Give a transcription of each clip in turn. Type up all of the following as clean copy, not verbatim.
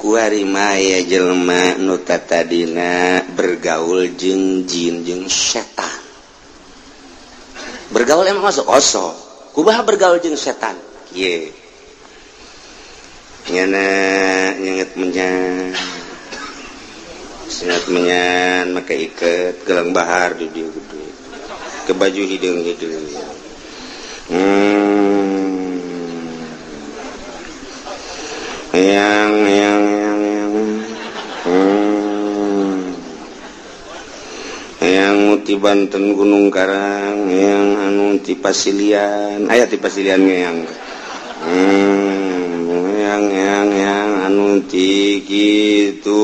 Maya jelma nuta tadina bergaul jeung jin jeung setan. Bergaul emang masuk oso. Kumaha bergaul jeung setan? Kieu. Nyana nyenget menyan. Sengat menyan make iket gelang bahar di dieu gede. Ke baju hideung-hideung. Yang muti Banten Gunung Karang, yang anu ti Pasilian, aya ti Pasilian yang anu ti gitu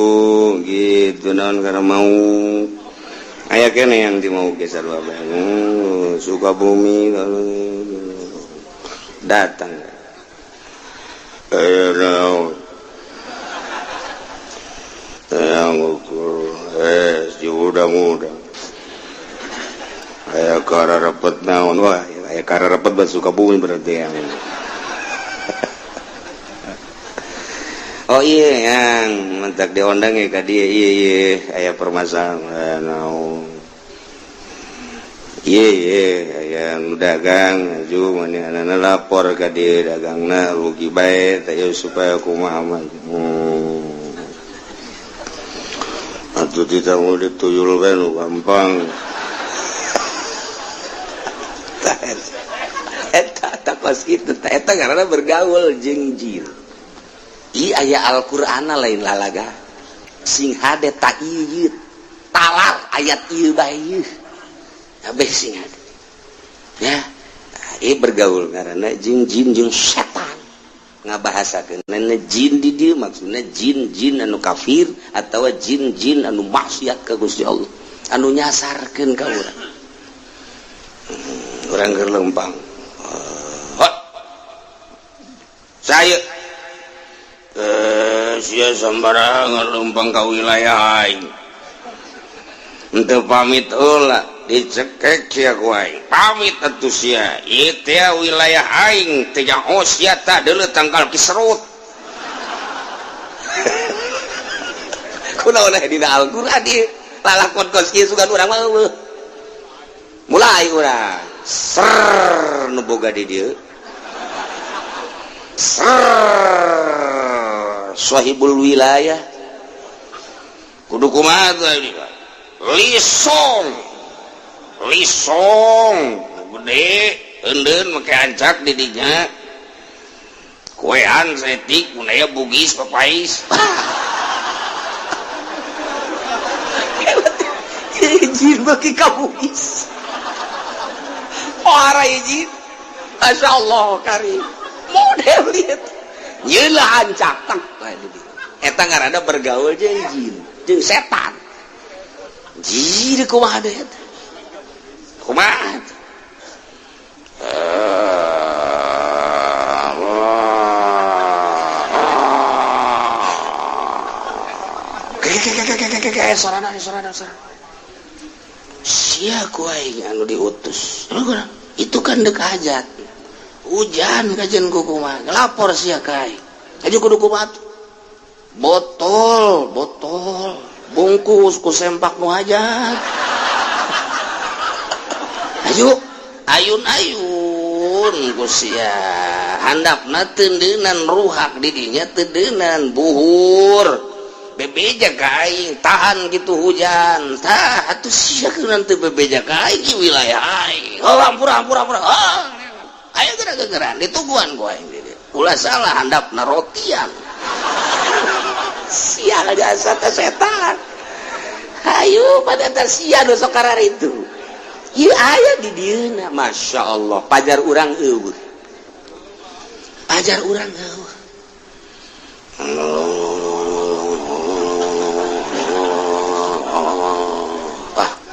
naon karena mau aya kene yang ti mau geser babeh Sukabumi datang yang ukur mudah-mudah kayak kara repet naon wah kayak kara repet buat Sukabumi berarti yang oh iya yang mentak diondang ya ka dia iya aya permasalahan naon iya yang dagang aju mana lapor ka dia dagangna rugi bae teh supaya kumaha mah atuh ditanggung dituyul bae nu gampang eta pas kitu eta karena bergaul jeung jin. Ieu aya Al-Qur'ana lain lalaga. Sing hade ta ieu talar ayat ieu bae ieu. Kabeh sing hade. Ya, ieu bergaul karena jeung jin jeung setan. Ngabahasakeun jin di dieu maksudna jin anu kafir atawa jin anu maksiat ka Gusti Allah. Anu nyasarkeun ka urang. Urang keur lempang. Saya sia sambarangan lempang ka wilayah aing. Henteu pamit heula dicekek sia ku aing. Pamit atuh sia. Ieu teh wilayah aing teh nyaho sia tah deuleu tangkal Kisrut. Kunaon dina Al-Qur'an ieu? Lalakon kos ieu sugan urang mah eueuh. Mulai urang ser nu boga di dieu. Sahibul wilayah kudu kumaha teh lisong gede eundeun make ancak di dinya kuean setik mun aya bugis papais jin bagi kabugis ora jin masyaallah karim model lihat yelah ancak tak eta ngaranna bergaul jeung jin jeung setan jin kumaha deui eta kumaha sorana sia ku aing anu diutus itu kan deuk hajat hujan kajian kukuman lapor sia kai aja kudu kumat botol bungkus ku sempak nu hajat ayun ku sia handapna tendeunan ruhak di dinya tendeunan buhur bebeja kai tahan gitu hujan tah atuh sia keun teu bebeja kai ki wilayah aing hampura ayo gerak-gerak dituguan gua ini ulah salah handapna rotian sial jasa setan ayo pada tersia dosa karar itu ieu aya di dieuna masyaallah pajar urang eueuh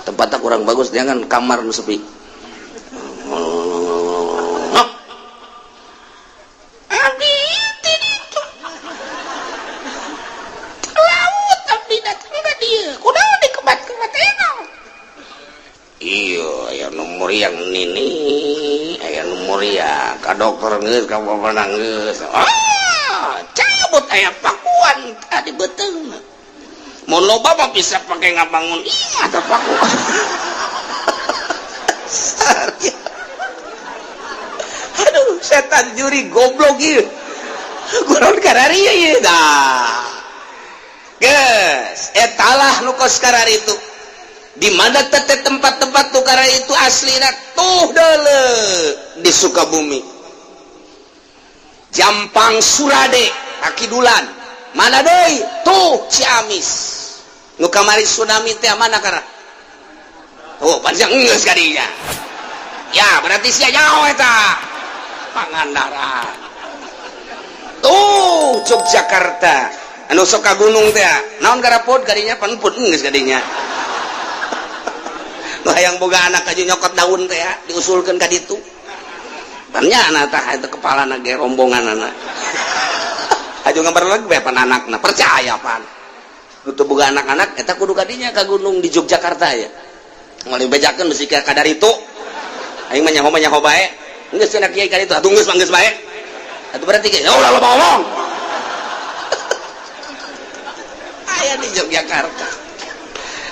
tempatnya kurang bagus jangan kamar nu sepi yang nini aya nomor ya ka dokter geus ka bapak geus cabut aya pakuan pakuan tadi beteng mau loba mah bisa pakai ngabangun atau paku aduh setan juri goblok ieu kunaon kararieu ieu dah geus etalah nu kos karari itu di mana tete tempat-tempat tukara itu aslina tuh dole di Sukabumi Jampang Surade Akidulan mana deui tuh Ciamis nu kamari tsunami teh mana karena oh panjang geus kadinya ya berarti sia jauh eta Pangandaran tuh Yogyakarta anu sok ka gunung teh naon garapod kadinya panpun geus kadinya hayang boga anak aja nyokot daun teh diusulkan ka ditu ternyata tah itu kepala ge rombongan anak aja gambar lagi pan anakna percaya pan nutu boga anak-anak eta kudu kadinya ka gunung di Yogyakarta ya ngali bejakeun besi ka kadar itu aing mah nyaho bae geus cenah kiai ka ditu atuh geus manggeus bae atuh berarti ge ulah loba ngomong aya di Yogyakarta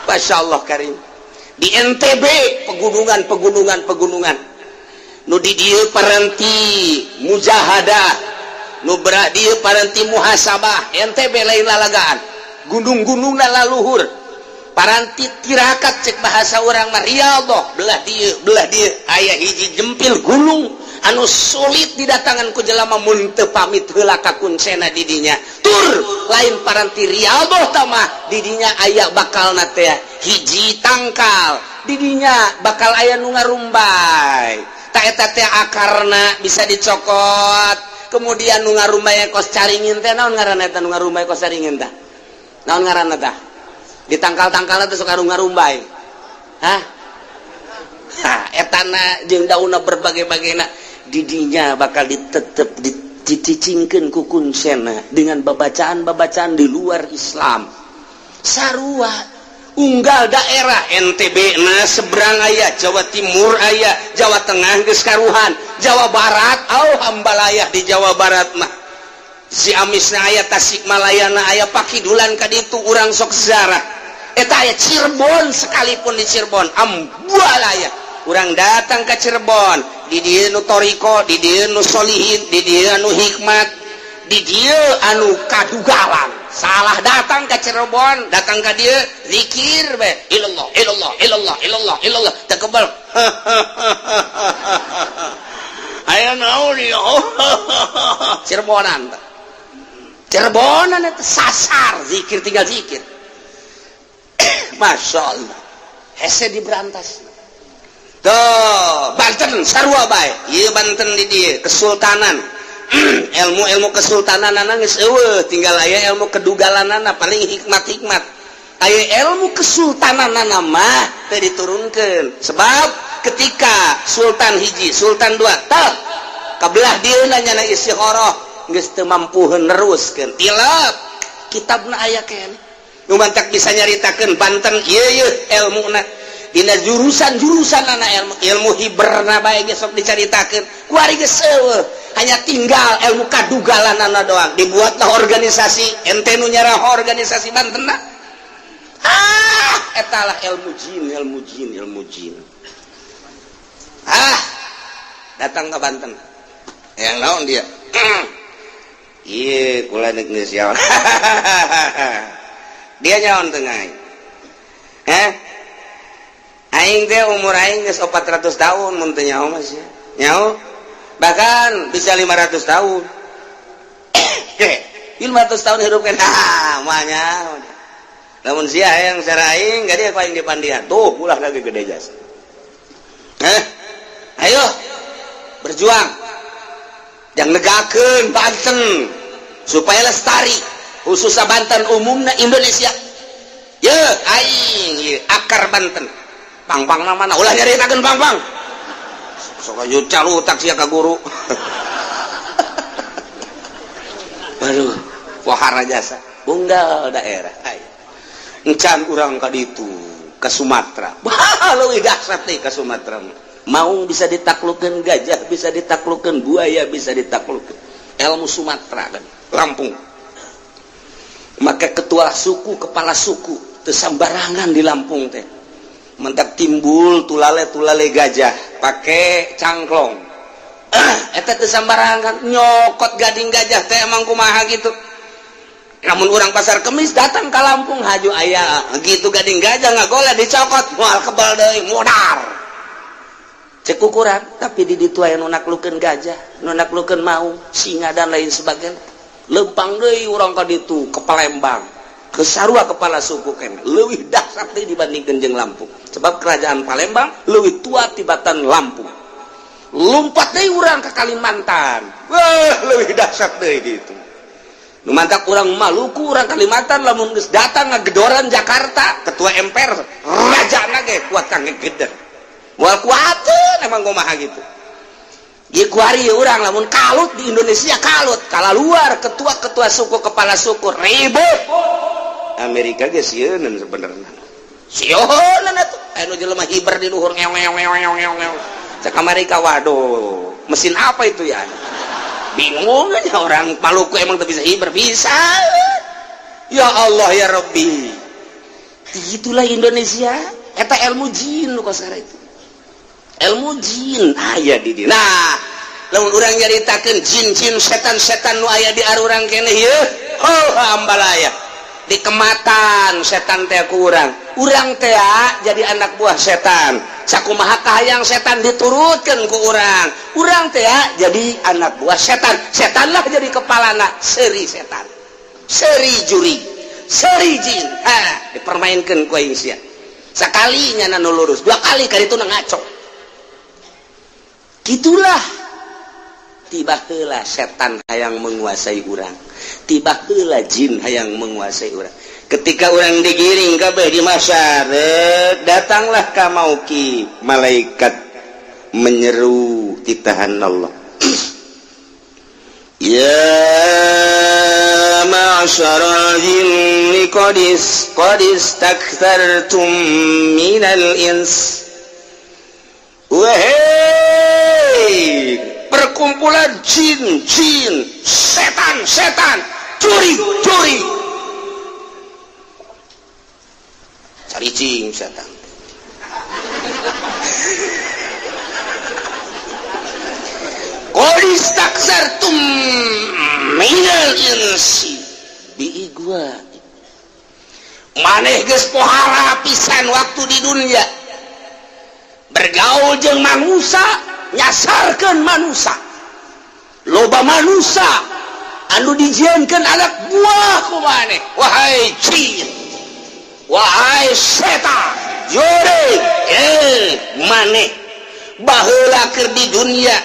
masyaallah karim di NTB pegunungan nu di dieu paranti mujahadah nu berat dieu paranti muhasabah NTB lain lalagaan gunung-gunungna laluhur paranti tirakat cek bahasa urang mah Riyadhah belah dieu aya hiji jempil gunung anu sulit didatangan ku jelema mun teu pamit heula ka kuncena di dinya tur lain paranti Riyadhah tah mah di dinya aya bakalna teh hiji tangkal di dinya bakal aya nu ngarumbai ta eta teh akarna bisa dicokot kemudian nu ngarumbai kos caringin teh naon ngaranna eta nu ngarumbai kos caringin tah naon ngaranna tah di tangkal-tangkalna teh sok ngarumbai hah etana jeung daunna berbagai-bagena didinya bakal ditetep dicicingkeun ku kuncena dengan babacaan-babacaan di luar Islam sarua unggal daerah NTB na seberang aya Jawa Timur aya Jawa Tengah geus karuhan Jawa Barat hambalayah di Jawa Barat mah Ciamisna aya Tasikmalayana aya Pakidulan ka ditu urang sok ziarah eta aya Cirebon sekalipun di Cirebon ambualaya urang datang ke Cirebon di dieu nu toriko di dieu nu solihin di dieu anu hikmat di dieu anu kadugalan salah datang ke Cirebon datang ke dieu zikir be ilallah ilallah ilallah ilallah ilallah tekebal aya naon ieu Cirebonan eta sasar zikir tinggal zikir masyaallah hese diberantas Banten sarua bae ieu Banten di dieu kesultanan ilmu kesultananana geus eueuh tinggal aya ilmu kedugalanana paling hikmat-hikmat aya ilmu kesultananana mah teu diturunkeun sebab ketika sultan hiji sultan dua tah kabelah dieuna nyana istikharah geus teu mampuheun neruskeun tilap kitabna aya keneh nu mantak bisa nyaritakeun Banten ieu ilmuna dina jurusan anak ilmu hiberna bae geus sok dicaritakeun kuari geus eueuh hanya tinggal ilmu kadugalanana doang dibuatlah organisasi ente nu nyarah organisasi Bantenna etalah ilmu jin datang ke Banten yang naon dia iya kula neuk geus yaon dia nyaon teu ngai aing teh umur aing geus 400 tahun mun teu nyaho mah sia nyaho bahkan bisa 500 tahun 500 tahun hidup kan mah nyaho lamun sia hayang sara aing gadi aku aing dipandian tuh ulah lagi gede jas ayo berjuang yang negakeun Banten supaya lestari khususnya Banten umumna Indonesia ye aing akar Banten pang-pang mana ulah nyaritakeun pang-pang sok aju calutak sia ka guru aduh wahara jasa unggal daerah encan urang ka ditu ke Sumatera leuwih dahsyat teh ka Sumatera maung bisa ditaklukkeun gajah bisa ditaklukkeun buaya bisa ditaklukkeun ilmu Sumatera kan Lampung ketua suku kepala suku teu sambarangan di Lampung teh mentak timbul tulale gajah pakai cangklong eta teu sambarangan nyokot gading gajah teh emang kumaha gitu. Namun orang pasar Kemis datang ke Lampung haju aya gitu gading gajah ngagoleh dicokot moal kebal deui modar cek ukuran tapi di ditu aya nu naklukeun gajah nu naklukeun maung singa dan lain sebagainya lempang deui urang ka ditu ke Palembang ke sarua kepala suku kene leuwih dahsyat deui dibandingkeun jeung Lampung sebab kerajaan Palembang leuwih tua tibatan Lampung lumpat deui urang ke Kalimantan wah leuwih dahsyat deui ditu. Nu mantak urang Maluku urang Kalimantan lamun geus datang ngagedoran Jakarta ketua MPR rajana ge kuat kangge geder moal kuateun emang kumaha gitu ieu kuari urang lamun kalut di Indonesia kalut kala luar ketua suku kepala suku ribut Amerika ge sieun sebenarnya sieun atuh anu jelema hiber di luhur ngeong cek Amerika waduh mesin apa itu ya bingung aja orang Maluku emang tak bisa hiber bisa ya Allah ya Rabbi itulah Indonesia eta ilmu jin nu kasara itu ilmu jin aya di dieu nah lamun urang nyaritakeun jin-jin setan-setan nu aya di arurang keneh ieu oh hambalaya di kematan setan teh ku urang teh jadi anak buah setan sakumaha kahayang setan diturutkeun ku urang teh jadi anak buah setan lah jadi kepalana seri setan seri juri seri jin dipermainkeun ku aing sia sakali nyana nu lurus dua kali ka ditu ngaco gitulah tiba heula setan hayang menguasai urang tiba heula jin hayang menguasai urang ketika urang digiring kabeh di masyarakat datanglah ka mauki malaikat menyeru titahan Allah ya ma'syaral jinni qad istakthartum minal ins wahai perkumpulan jin setan curi cari cing setan qad istakthartum minal insi biigwa maneh geus pohara pisan waktu di dunia bergaul jeung manusia nyasarkeun manusia loba manusia anu dijieunkeun anak buah ku maneh wahai jin wahai setan juri maneh baheula keur di dunia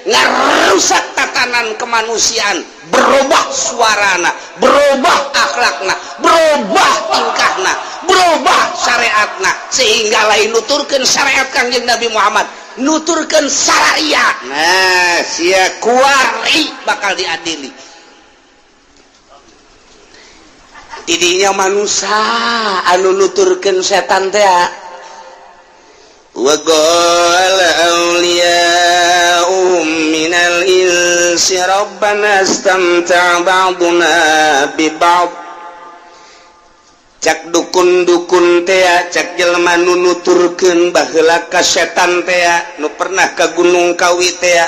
ngarusak tatanan kemanusiaan berubah suarana berubah akhlakna berubah tingkahna berubah syariatna sehingga lain nuturkeun syariat Kangjeng Nabi Muhammad nuturkeun syariat nah sia kuari bakal diadili tidinya manusia anu nuturkeun setan teh wa qala awliya'uhum minal insi rabbana istamta'a ba'duna bi ba'd cak dukun-dukun teh cak jelema nu nuturkeun baheula ka setan teh nu pernah ka Gunung Kawi teh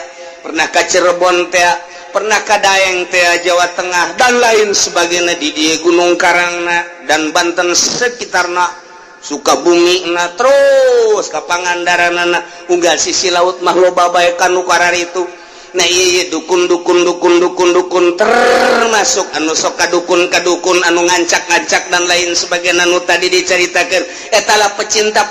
pernah ka Cirebon teh pernah ka Daeng teh Jawa Tengah dan lain sebagainya di dieu Gunung Karangna dan Banten sekitarna Sukabumi na terus ka Pangandaranana unggal sisi laut mah loba bae kanu kararitu nah ieu dukun termasuk anu sok kadukun anu ngancak-ngancak dan lain sebagainya anu tadi dicaritakeun eta lah pecinta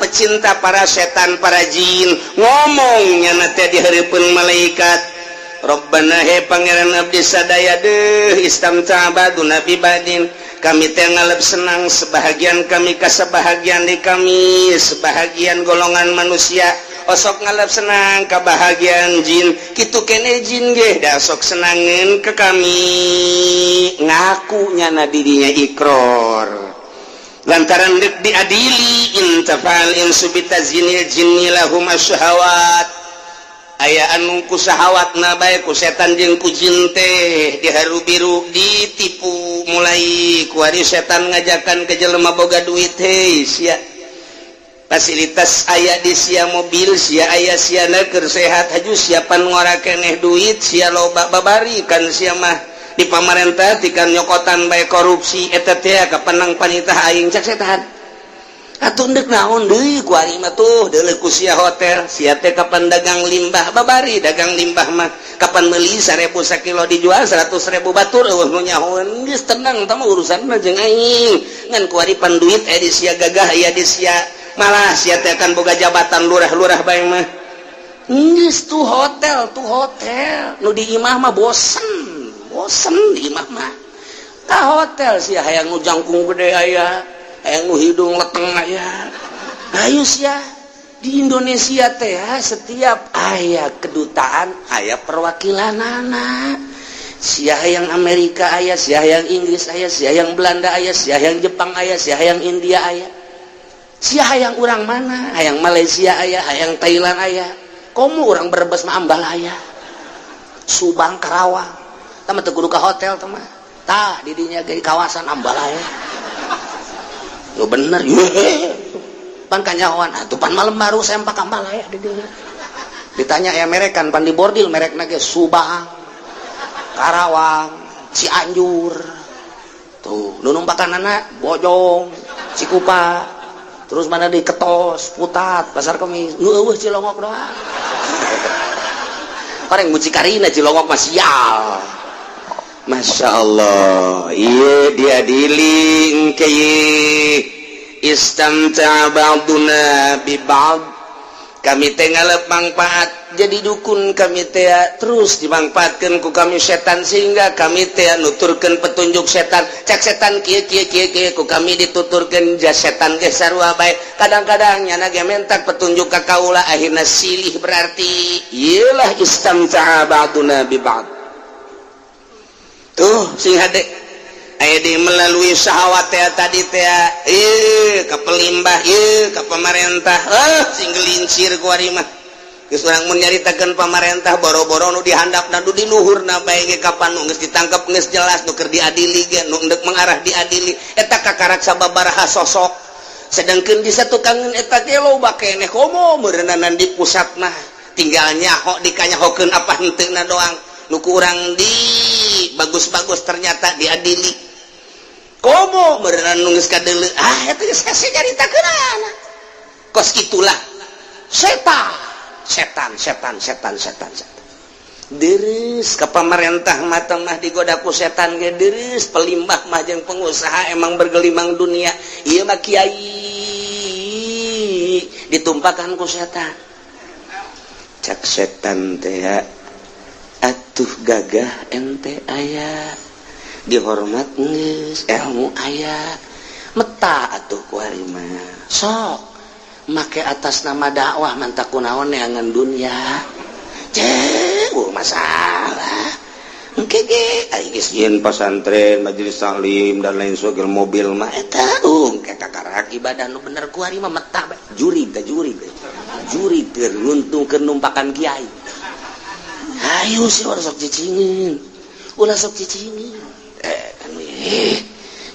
para setan para jin ngomongnya na teh dihareupeun malaikat Rabbana he pangeran abdi sadaya deui istamta baduna bi badin kami teh ngalep senang sebahagian kami ka sebahagian di kami sebahagian golongan manusia osok ngalep senang ka bahagian jin kitu kene jin ge da sok senangeun ke kami ngaku nyana dirinya ikrar lantaran deuk diadili intafal insu bitazini jinni lahum asyahawat aya anungku sahawat nabae ku setan jeung ku jin teh diharu biru ditipu mulai kuari setan ngajakan ke jelema boga duit hei sia fasilitas aya di sia mobil sia aya sia keur sehat haju siapan ngora keneh duit sia loba babari kan sia mah di pamarentah tikan nyokotan bae korupsi eta teh kapenang panitah aing cak setan atuh endek naon deui ku ari mah tuh deuleu ku sia hotel sia teh kapan dagang limbah babari dagang limbah mah kapan meuli 1000 sakilo dijual 100.000 batur eueuh nu nyahoeun geus tenang tah mah urusanna jeung aing ngan ku ari pan duit aya di sia gagah aya di sia malah sia teh kan boga jabatan lurah-lurah bae mah geus tuh hotel nu di imah mah bosen di imah mah ka hotel sia hayang nu jangkung gede aya hayang nu hidung leteng aya ayo sia di Indonesia teh setiap aya kedutaan aya perwakilanana sia hayang Amerika aya sia hayang Inggris aya sia hayang Belanda aya sia hayang Jepang aya sia hayang India aya sia hayang urang mana hayang Malaysia aya hayang Thailand aya komo urang Brebes mah ambal aya Subang Karawang tama teu kudu ka hotel teh mah tah di dinya ge kawasan ambal aya yo bener pan kanyahoan atuh pan malam baru sempak ambal aya di dinya ditanya aya merekan pan di bordil merekna ge Subang Karawang Cianjur tuh nu numpakanana Bojong Cikupa terus mana di Ketos Putat Pasar Kemis nu eueuh Cilongok doang pareng mucikarina Cilongok mah sial Masya Allah iya dia diling kaya istamta ba'duna biba'd kami teh ngalep mangpaat jadi dukun kami teh terus dimangpaatkeun ku kami setan sehingga kami teh nuturkeun petunjuk setan cak setan kieu ku kami dituturkeun jas setan ge sarua bae kadang-kadang nyana ge mentak petunjuk ka kaula akhirna silih berarti ieulah istamta ba'duna biba'd tuh sing hade aya di melalui syahwat teh tadi teh ka pelimbah ka pamarentah sing gelincir ku ari mah geus urang mun nyaritakeun pamarentah boro-boro nu dihandapna nu di luhurna bae ge kapan nu geus ditangkep geus jelas nu keur diadili ge nu endek mengarah diadili eta kakarak sababaraha sosok sedangkeun di satukangeun eta ge loba keneh komo meureunana di pusatna tinggal nyaho dikanyahokeun apa henteuna doang nu kurang di bagus-bagus ternyata diadili komo beneran nunggus kadeuleu eta geus kasih caritakeun kos kitulah setan deres ka pamarentah mata mah digoda ku setan ge deres pelimbah mah jeung pengusaha emang bergelimang dunia ieu mah kiai ditumpakan ku setan cak setan teh atuh gagah ente aya dihormat geus ilmu aya meta atuh ku ari mah sok make atas nama dakwah mantak kunaon neangan dunia cek masalah engke ge ari geus yen pasantren majelis taklim dan lain sebagainya mobil mah eta engke kakarak ibadah nu bener ku ari mah meta juri teh nguntungkeun numpakan kiai ayo sih ulah sok cicingin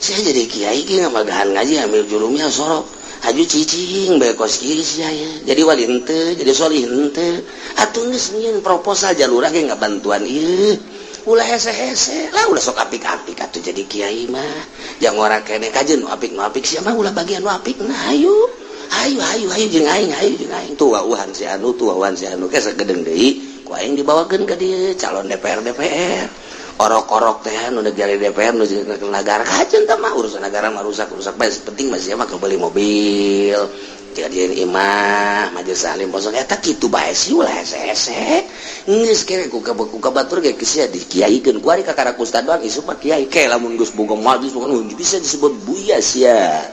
saya jadi kiai ki ngamagahan ngaji ambil jurumnya sorok haju cicing bae kos kieu saya jadi wali henteu jadi solih henteu atuh geus nyieun proposal jalurah ge ngabantuan ieu ulah hese-hese lah ulah sok apik-apik atuh jadi kiai mah jang ora keneh kajeun nu apik sia mah ulah bagian nu apik nah ayo jeung aing tuwauhan si anu ke sagedeng deui ku aing dibawakeun ka dieu calon DPR orok-orok teh nu negara DPR nu negara kajen tah mah urusan negara mah rusak bae penting mah sia mah beli mobil jadian imah majelis salim posong eta kitu bae sih ulah hese-hese geus kere ku kabatur ge sia dikiaikeun ku ari kakara ustad doang isu mah kiai ke lamun geus boga majelis bukan bisa disebut buya sia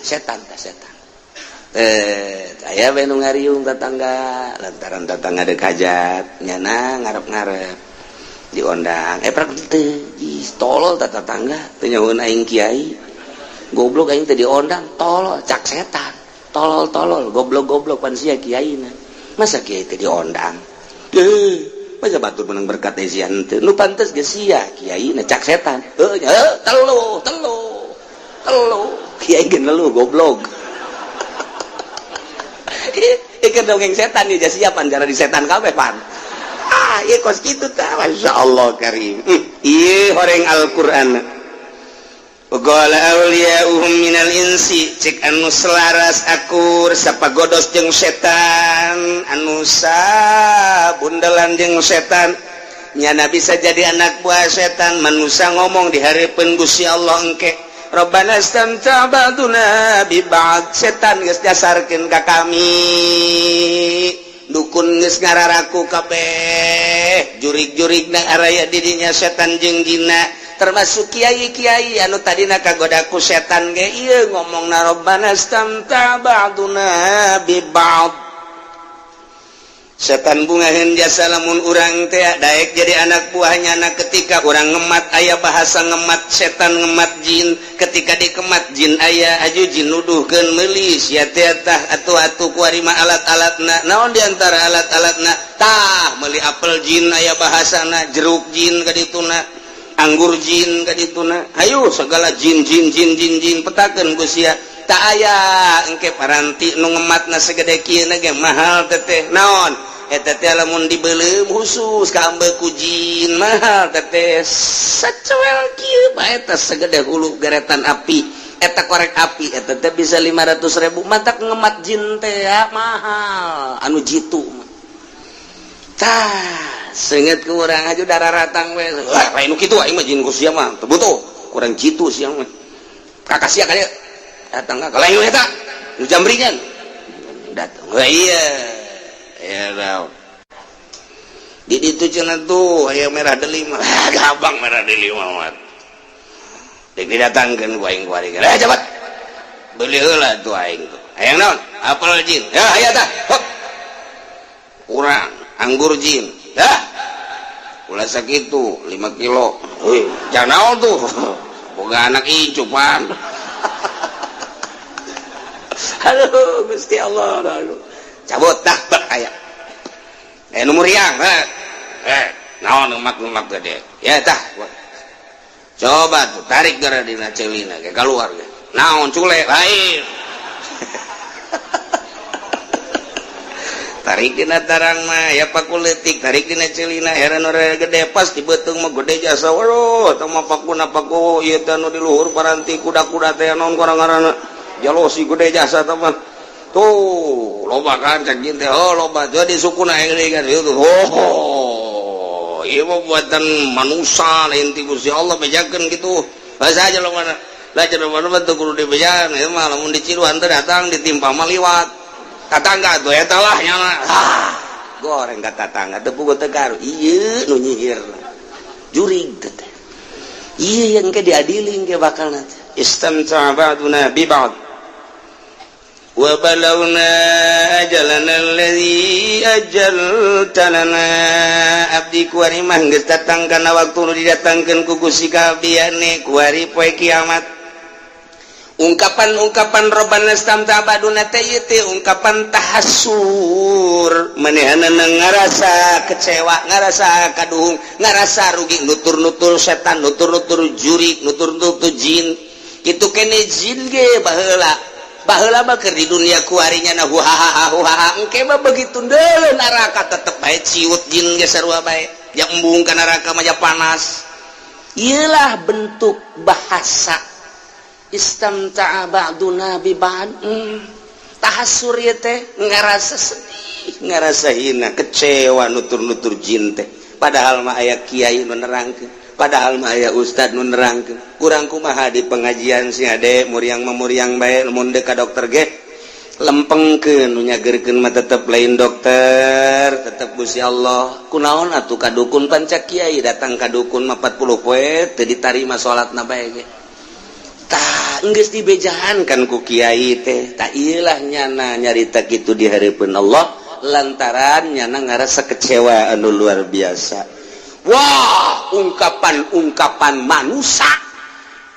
setan aya bae nu ngariung tetangga lantaran tetangga deuk hajat nyana ngarep-ngarep diondang prak teu tolol tetangga teu nyahoeun aing kiai goblok aing teh diondang tolol cak setan tolol goblok pan sia kiaina masa kiai teh diondang masa batur menang berkat ezian teh nu pantes ge sia kiaina cak setan telu kiai ge nelu goblok ieu dongeng setan ieu sia pan cara di setan kabeh pan ieu kos kitu tah masyaallah karim ieu horeng Al-Qur'an. Qala awliya'uhum minal insi cek anu selaras akur sapagodos jeung setan anu sabundelan jeung setan nyana bisa jadi anak buah setan manusia ngomong di hareupeun Gusti Allah engke Rabbana istamta ba'duna bi ba'd setan geus dasarkeun ka kami dukun geus ngararaku kabeh jurig-jurigna araya didinya setan jeung jinna termasuk kiai-kiai anu tadina kagodaku setan ge ieu ngomongna Rabbana istamta ba'duna bi ba'd setan bungaheun jasa lamun urang teh daek jadi anak buahnya na ketika urang ngemat aya bahasa ngemat setan ngemat jin ketika dikemat jin aya aju jin nuduhkeun meulis ya teh tah atu-atu kuari mah alat-alatna naon diantara alat-alatna tah meuli apel jin aya bahasana jeruk jin kadituna anggur jin kadituna hayu segala jin petakeun ku sia tak aya engke paranti nu ngematna segede kieu na ge mahal teteh naon eta teh lamun dibeuleum khusus ka ambeku jin mahal teteh sacuel kieu bae eta segede hulu garetan api eta korek api eta teh bisa 500.000 matak ngemat jin teh mahal anu jitu tah senget ke urang aja darah ratang we lain nu kitu aing mah jin ku sia mah teu butuh kurang jitu sia mah kakasia ka dieu datang ka lain eta nu jamringan datang iya daw di ditu cenah tuh aya merah delima gabang merah delima mah dek didatangkeun ku aing kuari cepat beuli heula tuh aing tuh hayang naon apel jin ya aya tah urang anggur jin ulah sakitu 5 kilo jangan tuh boga anak icupan aduh Gusti Allah aduh cabut dah aya nomor yang naon lemak gede ya tah coba tuh tarik gara dina celina ke keluar ge naon cule lain tarik dina tarang mah ya pakuletik tarik dina celina heran ora gede pas di beuteung mah gede jasa waduh tong mah pakuna paku ieu teh anu di luhur paranti kuda-kuda teh naon ngaranna jalosi gede jasa teh mah tuh loba kan cak jin teh loba jadi sukuna gede kan ieu tuh ieu mah buatan manusia lain ti Gusti Allah bejakeun kitu bahasa aja lo mana lah cenah mana teu kudu dibejakeun ieu mah lamun di Ciruan teh datang ditimpa mah liwat tatangga tuh eta lah nyana goreng ka tatangga teu puguh teu garu ieu nu nyihirna jurig teh ieu yang ke diadili ge bakalna istamta ba'duna bi ba'd wa balawna ajalana alladzi ajalta lana abdi kuari mah geus datang kana waktu nu didatangkeun ku Gusti kabiyane kuari poe kiamat ungkapan Rabbana istamta ba'duna teh ungkapan tahassur manehna ngarasa kecewa ngarasa kaduhung ngarasa rugi nutur-nutur setan nutur-nutur jurig nutur-nutur jin kitu kene jin ge baheula mah keur di dunia kuarinya na huhaha engke mah begitu deuleu neraka tetep bae ciut jin ge sarua bae yang embung ka neraka mah panas ieulah bentuk bahasa istamta'a ba'duna bi ba'd tahassur ieu teh ngarasa sedih ngarasa hina kecewa nutur-nutur jin teh padahal mah aya kiai nu nerangkeun padahal mah aya ustad nu nerangkeun urang kumaha di pengajian si ade muriang bae lamun deuk ka dokter ge lempengkeun nu nyageurkeun mah tetep lain dokter tetep Gusti Allah kunaon atuh ka dukun panca kiai datang ka dukun mah 40 poe teu ditarima salatna bae ge geus dibejahan kan ku kiai teh tak iyalah nyana nyarita kitu di hareupeun Allah lantaran nyana ngarasa kecewa anu luar biasa wah ungkapan manusia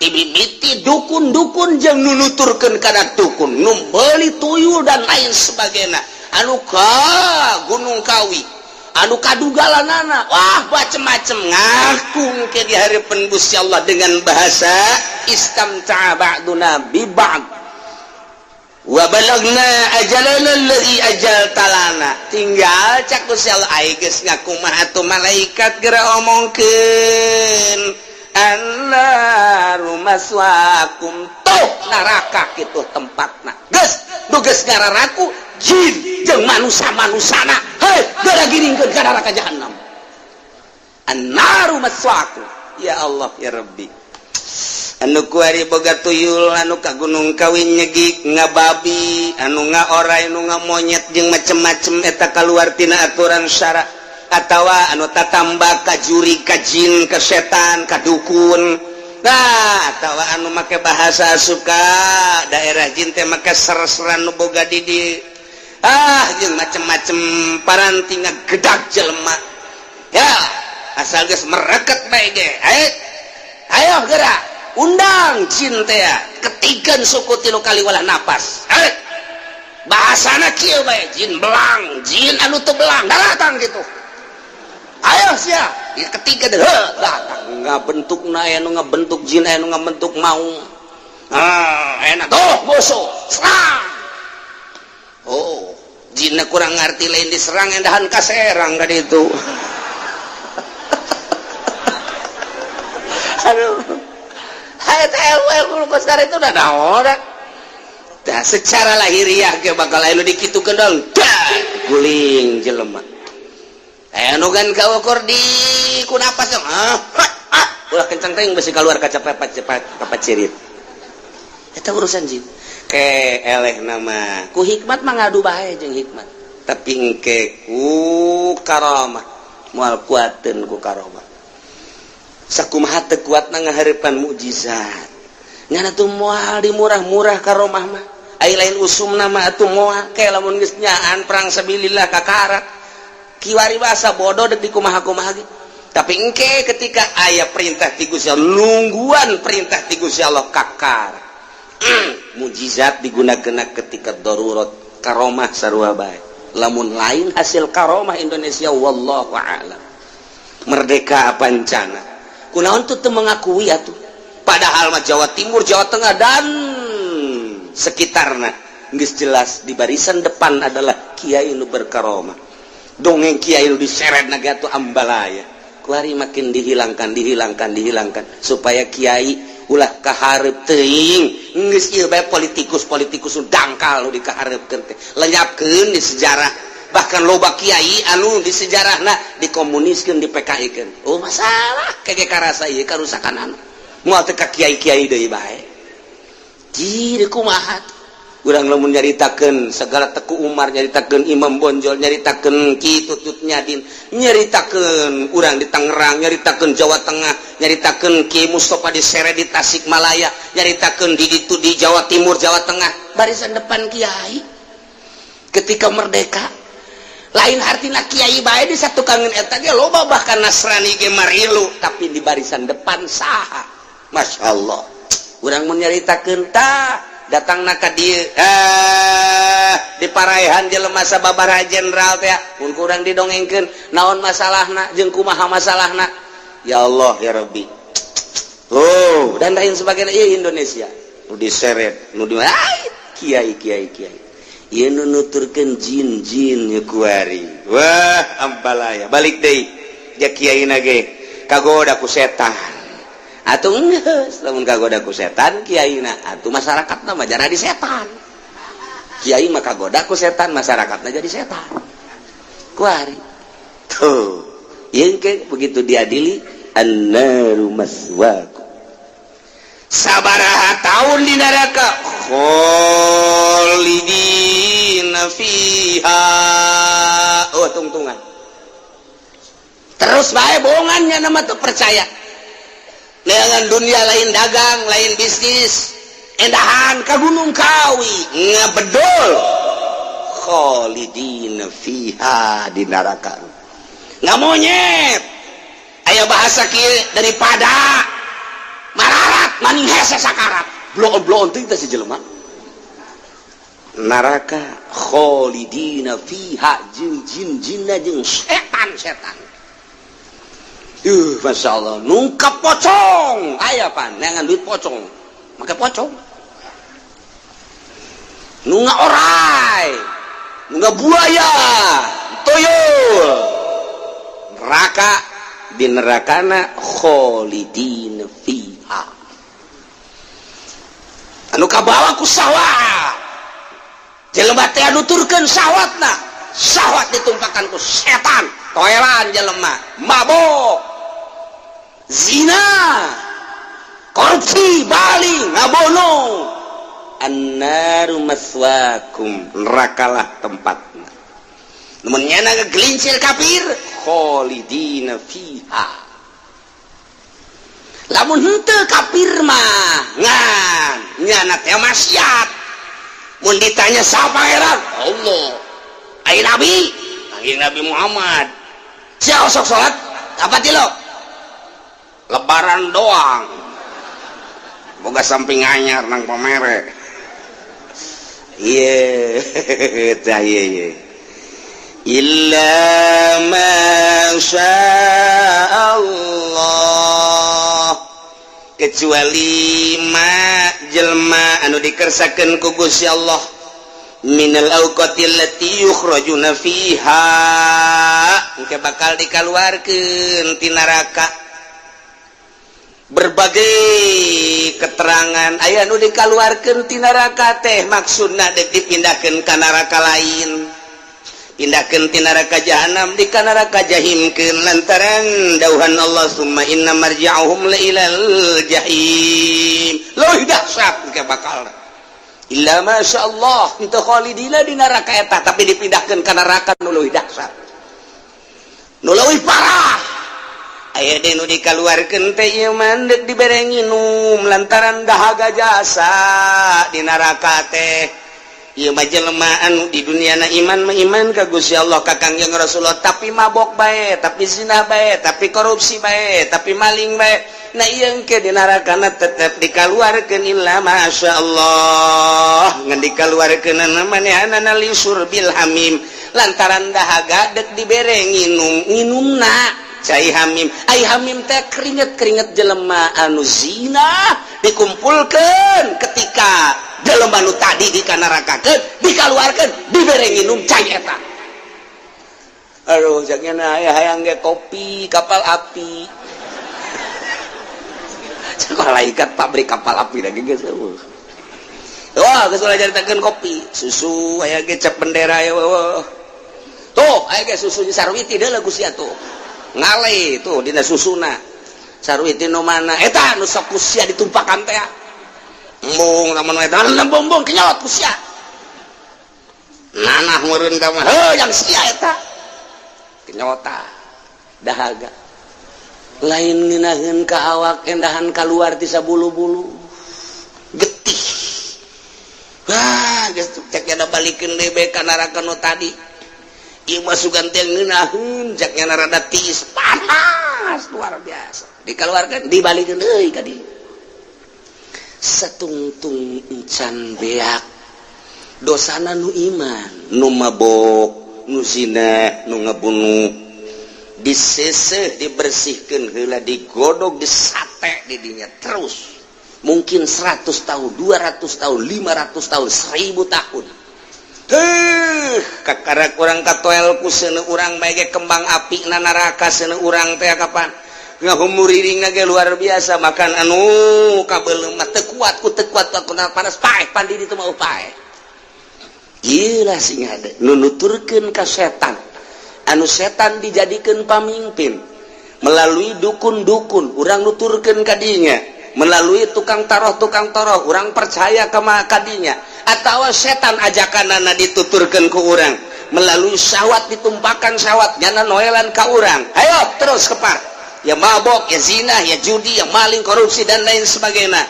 tibibiti dukun-dukun jeung nunuturkeun kana dukun nu beuli tuyul dan lain sebagainya anu ka Gunung Kawi anu kadugalanana wah macem-macem ngaku ke di hareupeun Gusti Allah dengan bahasa istamta'a ba'duna bi ba'd wa balagna ajalana alladzi ajaltalana tinggal cak Gusti Allah ai geus ngakumaha atuh malaikat geura omongkeun annaru maswaakum tuh neraka kitu tempatna geus nu geus ngararaku jin jeung manusia-manusana hei geura giringkeun ka neraka jahanam annaru maswaakum ya Allah ya Rabbi anu kuari boga tuyul anu ka Gunung Kawi nyegik ngababi anu ngaorai anu ngamonyet jeung macem-macem eta kaluar tina aturan syara atawa anu tatamba ka juri ka jin ka setan ka dukun nah atawa anu make bahasa suka daerah jin teh make ser-seran nu boga di jeung macem-macem paranti ngagedag jelema ya asal geus mereket bae ge ayo geura undang jin teh ketikeun suku tilu kali walah napas bahasana kieu bae jin belang jin anu teu belang datang gitu ayo sia ketiga deh datang ngabentukna anu ngabentuk jin anu ngabentuk maung enak tuh bosok serang oh jinna kurang ngarti lain diserang endahan kaserang ka ditu aduh HTL kos itu udah naon dah secara lahiriah ge bakal anu dikitukeun dong guling jelema anu kan kaukur di kunapas dong ulah kencang teh besi keluar kaca pacirit eta urusan jin ke eleh nama ku hikmat mah ngadu bae jeung hikmat tapi engke ku karamah moal kuateun ku karamah sakumaha teu kuatna ngahareupan mukjizat ngana tuh moal di murah-murah karomah mah ai lain usumna mah atuh moal ke lamun geus nyaan perang sabilillah kakara kiwari basa bodoh deuk dikumaha-kumaha ge tapi engke ketika aya perintah ti Gusti Allah nungguan perintah ti Gusti Allah kakara mukjizat digunakeun ketika darurat karomah sarua bae lamun lain hasil karomah Indonesia wallahu a'lam merdeka pancana kunaon tuh mengakui atuh padahal mah Jawa Timur Jawa Tengah dan sekitarna geus jelas di barisan depan adalah kiai nu berkaromah dongeng kiai nu diseret na atuh ambalaya kuari makin dihilangkan supaya kiai ulah kahareup teuing geus ieu bae politikus nu dangkal nu dikahareupeun teh lenyapkeun di sejarah bahkan loba kiai anu di sejarahna dikomuniskeun di PKI-keun oh masalah kege karasa ieu karusakan anu moal teh ka kiai-kiai deui bae jadi kumaha urang lamun nyaritakeun segala Teku Umar nyaritakeun Imam Bonjol nyaritakeun Ki Tutut Nyadin nyaritakeun urang di Tangerang nyaritakeun Jawa Tengah nyaritakeun Ki Mustofa di Sere di Tasikmalaya nyaritakeun di ditu di Jawa Timur Jawa Tengah barisan depan kiai ketika merdeka lain artina kiai bae di satu kangen eta ge loba bahkan Nasrani ge marilu tapi di barisan depan saha Masya Allah urang mun nyaritakeun tah datangna ka dieu di parehan jelema sababaraha jenderal teh mun kurang didongengkeun naon masalahna jeung kumaha masalahna ya Allah ya Rabbi oh dan lain sebagainya ieu Indonesia nu diseret nu di kiai ieu nu nuturkeun jin-jin nya kuari wah ambalaya balik deui ja kiaina ge kagoda ku setan atuh geus lamun kagoda ku setan kiaina atuh masyarakatna mah jara di setan kiai mah kagoda ku setan masyarakatna jadi setan kuari tuh ieu ke begitu diadili annaru maswaakum sabaraha taun di neraka khalidina fiha oh tungtungan terus bae bohongannya nama tuh percaya dengan dunia lain dagang lain bisnis endahan ka Gunung Kawi ngabedol khalidina fiha di neraka ngamonyet aya bahasa kieu daripada mararat sakarat maning hese sakarat bloon-bloon teh si jelema neraka kholidina fiha jeung jin-jinna jeung setan-setan. Masya Allah nungkap pocong aya pan neangan duit pocong make pocong nunga orai nunga buaya tuyul neraka di nerakana kholidina fiha anu kabawa ku sawah jelema teh nuturkeun sawatna sawat ditumpakan ku setan toelan jelema mabok zina korupsi baling ngabono annaru maswakum nerakalah tempatna mun nyana ngegelincir kafir kholidina fiha lamun henteu kafir mah ngan nyana teh maksiat mun ditanya siapa pangeran Allah ai nabi Muhammad sia sok salat apa tilok lebaran doang boga samping anyar nang pamere iya tah iya illa ma Allah kecuali ma jelma anu dikersakeun ku Gusti Allah minal auqatil lati yukhrajuna fiha engke bakal dikaluarkeun ti neraka berbagai keterangan aya nu dikaluarkeun ti neraka teh maksudna dek dipindahkeun ka neraka lain pindahkeun ti neraka jahanam di ka neraka jahimkeun lantaran dauhan Allah summa inna marji'uhum la ilal jahim leuwih dahsyat engke bakal illa masyaallah itu khalidina di neraka eta tapi dipindahkeun ka neraka nu leuwih dahsyat nu leuwih parah aya deui nu dikaluarkeun teh ieu mah deuk dibere nginum lantaran dahaga jasa di neraka teh ieu mah jelema anu di duniana iman mah iman ka Gusti Allah ka Kangjeng Rasulullah tapi mabok bae tapi zina bae tapi korupsi bae tapi maling bae nah ieu engke di narakana tetep dikaluarkeun illa masyaallah ngan dikaluarkeun manehna li surbil hamim lantaran dahaga deuk dibere nginumna cai hamim ai hamim teh keringet-keringet jelema anu zina dikumpulkeun ketika jelema anu tadi di nerakakeun dikaluarkeun dibere nginum cai eta aduh jagna aya hayang ge kopi kapal api malaikat pabrik kapal api lagi geus eueuh wah geus ulah caritakeun kopi susu aya ge cap bendera ya tuh aya ge susu sarwiti deuleuh Gusti atuh ngale tuh dina susuna sarwiti nu mana eta nu sok kusia ditumpakan teh embung lamun eta lembung kenyot kusia nanah meureun ka mah heuh yang sia eta kenyota dahaga lain ngeunaheun ka awak endahan kaluar ti sabulu-bulu getih wah geus cek nya balikeun deui bae ka neraka nu tadi ieu mah sugan teh ngeunaheun cek nya rada tiis panas luar biasa dikaluarkeun dibalikeun deui ka dieu satungtung encan beak dosana nu iman nu mabok nu zina nu ngabunuh diseseh dibersihkeun heula digodog disate di dinya terus mungkin 100 tahun 200 tahun 500 tahun 1000 tahun kakarak urang katoel ku seuneu urang bae ge kembang api na neraka seuneu urang teh kapan ngahumuririna ge luar biasa makan anu kabeuleuh mah teu kuat ku teu kuat panas paeh pandi ditu mah paeh ieu lah sing hade nu nuturkeun ka setan anu setan dijadikeun pamimpin melalui dukun-dukun urang nuturkeun ka dinya melalui tukang taroh urang percaya ka kadinya atawa setan ajakanana dituturkeun ku urang melalui syahwat ditumpakan syahwat nyana noelan ka urang ayo terus kepar ya mabok ya zina ya judi ya maling korupsi dan lain sebagainya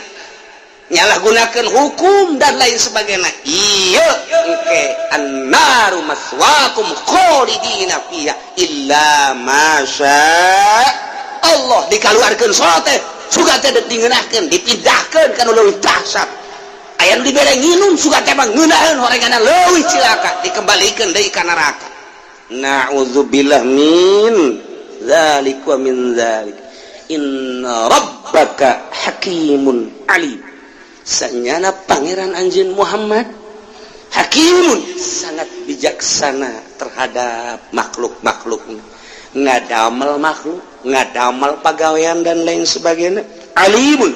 nyalahgunakeun hukum dan lain sebagainya iya engke annaru maswaakum khalidina fiha illa masya Allah dikaluarkeun salat teh suka teh dingeunahkeun dipindahkeun kana leuwih dahsyat aya nu dibere nginum suka teh mah ngeunaheun horengana leuwih cilaka dikembalikeun deui ka neraka na'udzubillah min dzalik wa min dzalik inna rabbaka hakimun alim sanyana pangeran anjeun Muhammad hakimun sangat bijaksana terhadap makhluk-makhluknya ngadamel makhluk ngadamel pagawean dan lain sebagainya alimun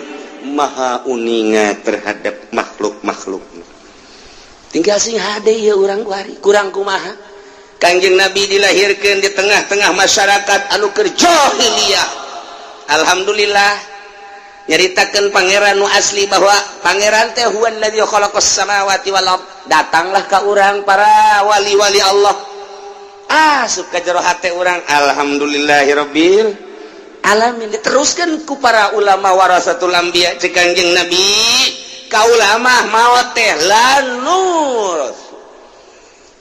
maha uninga terhadap makhluk-makhluknya tinggal sing hade ya urang kuari kurang kumaha Kangjeng Nabi dilahirkan di tengah-tengah masyarakat anu keur jahiliyah alhamdulillah nyaritakeun pangeran nu asli bahwa pangeran teh huwallazi khalaqas samawati wal ard datanglah ka urang para wali-wali Allah asup ka jero hate urang alhamdulillahirabbil alamin diteruskeun ku para ulama warasatul anbiya cek Kangjeng Nabi ka ulama maot teh lanur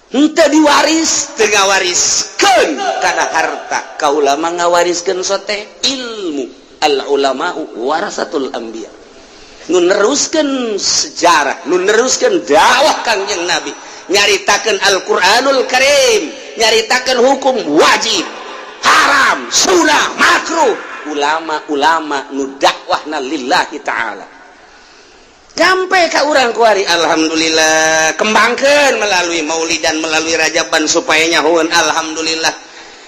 henteu diwaris teu ngawariskeun kana harta ka ulama ngawariskeun sote ilmu al ulama warasatul anbiya nu neruskeun sejarah nu neruskeun dakwah Kangjeng Nabi nyaritakeun Al-Qur'anul Karim nyaritakeun hukum wajib haram sunnah makruh ulama-ulama nu dakwahna lillahi ta'ala sampai ka urang kuari alhamdulillah kembangkeun melalui maulid dan melalui rajaban supaya nyahoeun alhamdulillah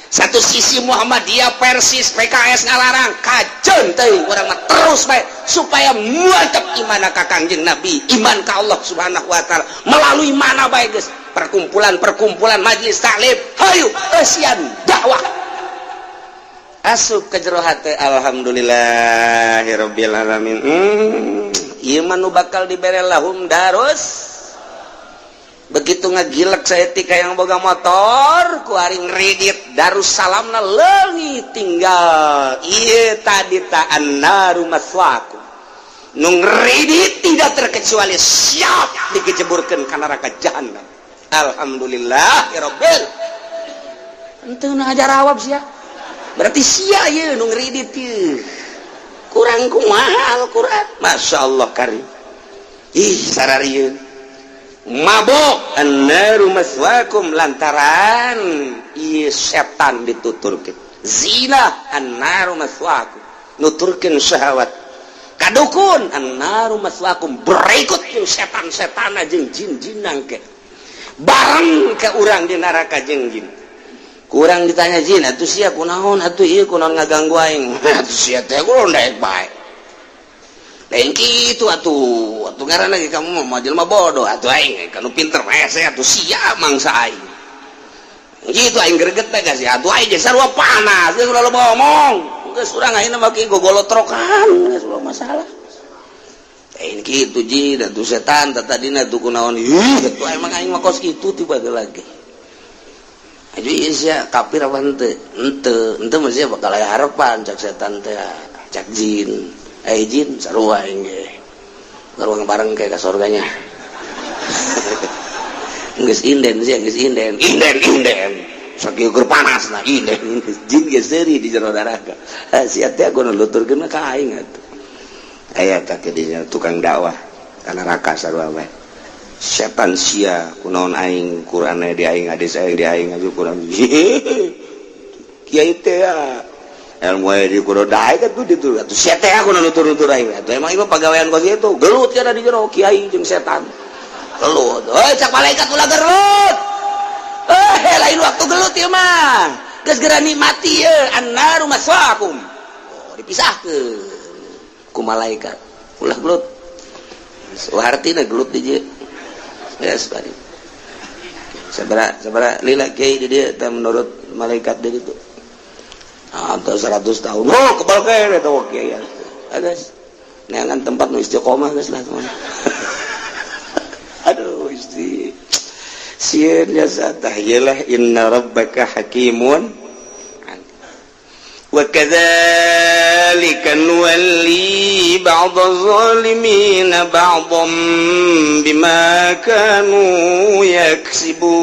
satu sisi Muhammadiyah Persis PKS ngalarang kajen teuing urang mah terus bae supaya mantep iman ka Kangjeng Nabi iman ka Allah Subhanahu wa taala melalui mana bae geus perkumpulan majelis taklim hayu eusian dakwah asup ka jero hate alhamdulillahirabbil alamin ieu mah nu bakal dibere lahum darus begitu ngagilek saeutik yang boga motor ku ari ngredit Darussalamna leungit tinggal ieu tadi ta annaru maswaakum nu ngredit tidak terkecuali siap dikejeburkeun ka neraka jahanam alhamdulillah ya rabbil henteu na jawab sia berarti sia ieu nu ngredit ieu kurang kumaha Al-Qur'an masyaallah karim ih sararieun mabok annaru maswaakum lantaran ieu setan dituturkeun zina annaru maswaakum nuturkeun syahwat kadukun annaru maswaakum berikut jeung setan-setan jeung jin-jinan ke bareng ke urang di neraka jeung jin kurang ditanya jin atuh sia kunaon atuh ieu kunaon ngaganggu aing atuh sia teh kunaon daek bae lain kitu atuh ngaranna ge kamu mah jelema bodoh atuh aing kanu pinter hese atuh sia mangsa aing kitu aing greget teh geus atuh aing geus sarua panas geus ulah loba omong geus urang ayeuna mah ki gogolotrokan geus ulah masalah lain kitu jin atuh setan tadina tuh kunaon ih atuh emang aing mah kos kitu tiba lagi aja sia kafir apa henteu mah sia bakal aya harapan cak setan teh cak jin jin sarua aing ge sarua bareng ke ka surganya geus inden sia geus inden sakieu keur panasna inden jin ge seuri di jero neraka sia teh kudu nuturkeun ka aing atuh aya teh dinya tukang dakwah ka neraka sarua bae setan sia kunaon aing Qur'an di aing hadis aing di aing aju kurang kiai teh ilmu di kudu dae kan tuh ditu atuh sia teh aku nutur-nutur aing atuh emang ieu pagawean kos itu gelut cenah di jero kiai jeung setan gelut cak malaikat ulah gelut lain waktu gelut ieu mah geus geura nikmati ieu annaru maswaakum dipisahkeun ku malaikat ulah gelut suhartina gelut di dieu ya sekali sabara lila kiai di dieu teh menurut malaikat di ditu atau 100 tahun kebal kere tau kiai guys neangan tempat nu istiqomah guys lah teman aduh isti sieun jasa tahyalah inna rabbaka hakimun wa kadzalika nuwalli ba'dadh zalimin ba'dhum bima kanu yaksibun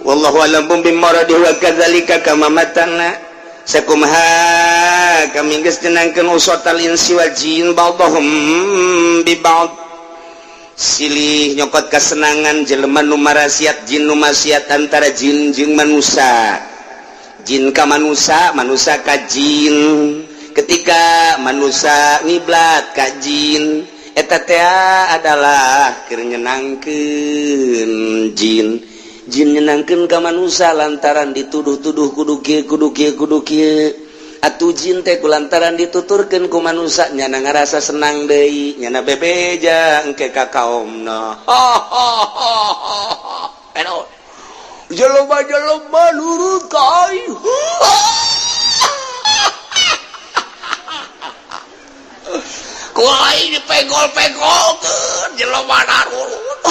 wallahu alam bim maradi wa kadzalika kama matana sakum kami geus tenangkeun usatal insi wal jin ba'dhum bi ba'd silih nyokot kasenangan jelema nu marasiat jin nu maksiat antara jin jeung manusia jin ka manusia manusia ka jin ketika manusia ngiblat ka jin eta teh adalah keur nyenangkeun jin nyenangkeun ka manusia lantaran dituduh-tuduh kudu kieu kudu kieu kudu kieu atuh jin teh kulantaran dituturkeun ku manusia nyana ngarasa senang deui nyana bebeja engke ka kaumna jelema nurut ka aing ku aing dipegol-pegolkeun jelema nurut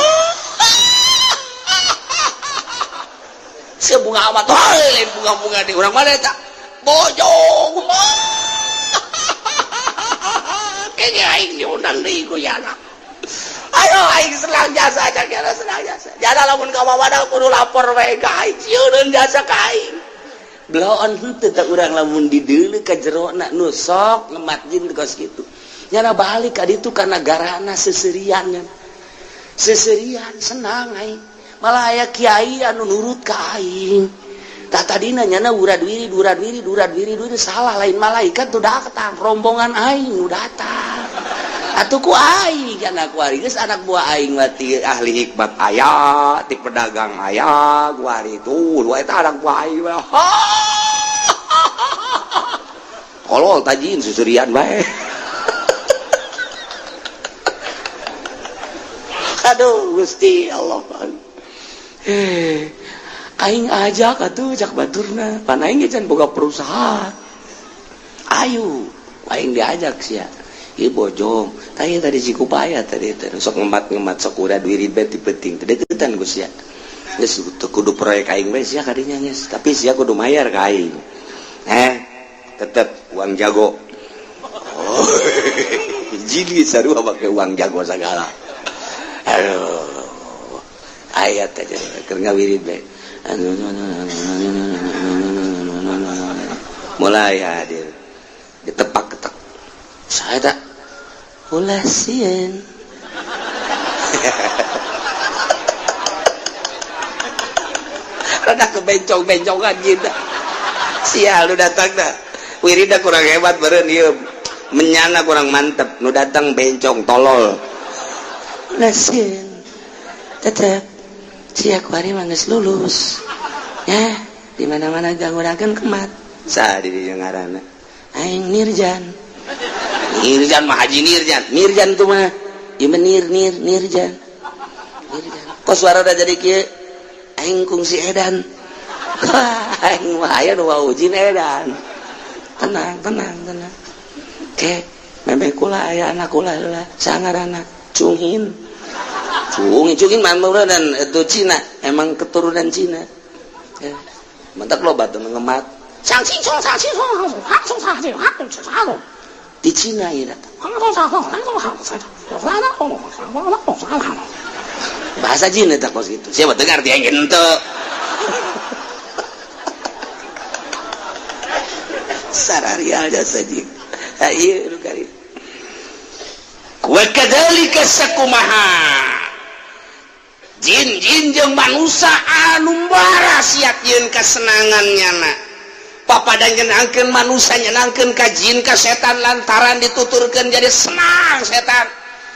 sia bunga amat lain bunga-bunga di urang mana eta bojong kayaknya aing diundang deui ku yana ayo aing senang jasa aja senang jasa jasa lamun ka mamana kudu lapor we ka aing sieun jasa ka aing bloon henteu teh urang lamun dideuleu ka jerona nu sok ngemat jin kos kitu nyana balik ka ditu ka nagarana seserian senang aing malah aya kiai anu nurut ka aing tah tadina nyana urad wiri salah lain malaikat tuh datang rombongan aing nu datang atuh ku aing kana ku ari geus anak buah aing mati ahli hikmat aya ti pedagang aya ku ari tuh dua eta anak buah aing kolol tajin susurian bae aduh Gusti Allah aing ajak atuh jak baturna pan aing can boga perusahaan ayo aing diajak sia ieu bojong tanya tadi Cikupaya tadi sok ngemat sok urad wirid bae ti penting teh deukeutan Gus sia geus kudu proyek aing bae sia kadinya geus tapi sia kudu mayar ka aing tetep uang jago jili sarua make uang jago segala aduh ayat aja keur ngawirid bae mulai hadir ditepak-tepak saya tak ulasin rada kebencong-bencongan gitu sial lu datang dah wirida kurang hebat beureun ieu menyana kurang mantep nu datang bencong tolol ulasin tetep sia kuari mah geus lulus ya di mana-mana ganggunakeun kemat sa di dieu ngaranna aing Nirjan mah Haji Nirjan tuh mah ieu mah Nirjan kos suara udah jadi kieu aing kungsi edan aing mah aya nu wawujin edan tenang ke meme kula aya anak kula heula sangaranna Cunghin man dan itu Cina emang keturunan Cina ya. Mentak lobat tuh ngemat di Cina ya bahasa Cina tak kos gitu siapa dengar dia ingin tuh sararial jasa jing ayo lu kali wa kadzalika sakumaha jin jeung manusia anu barasiat yeun kasenangannya na papada nyenangkeun manusia nyenangkeun ka jin ka setan lantaran dituturkeun jadi senang setan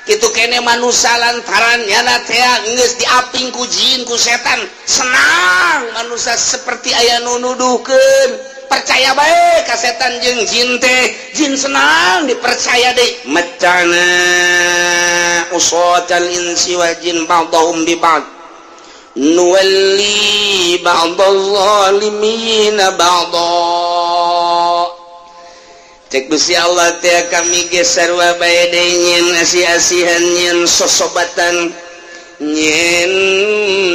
kitu kene manusia lantaran nyana teh geus diaping ku jin ku setan senang manusia seperti aya nu nuduhkeun percaya bae ka setan jeung jin teh jin senang dipercaya deui macana usatal insi wal jin ba'dhum bi ba'd nuwalli ba'dadh zalimina ba'dha cek Gusti Allah teh kami ge sarua bae deui nyin asi-asihan nyin sosobatan nyin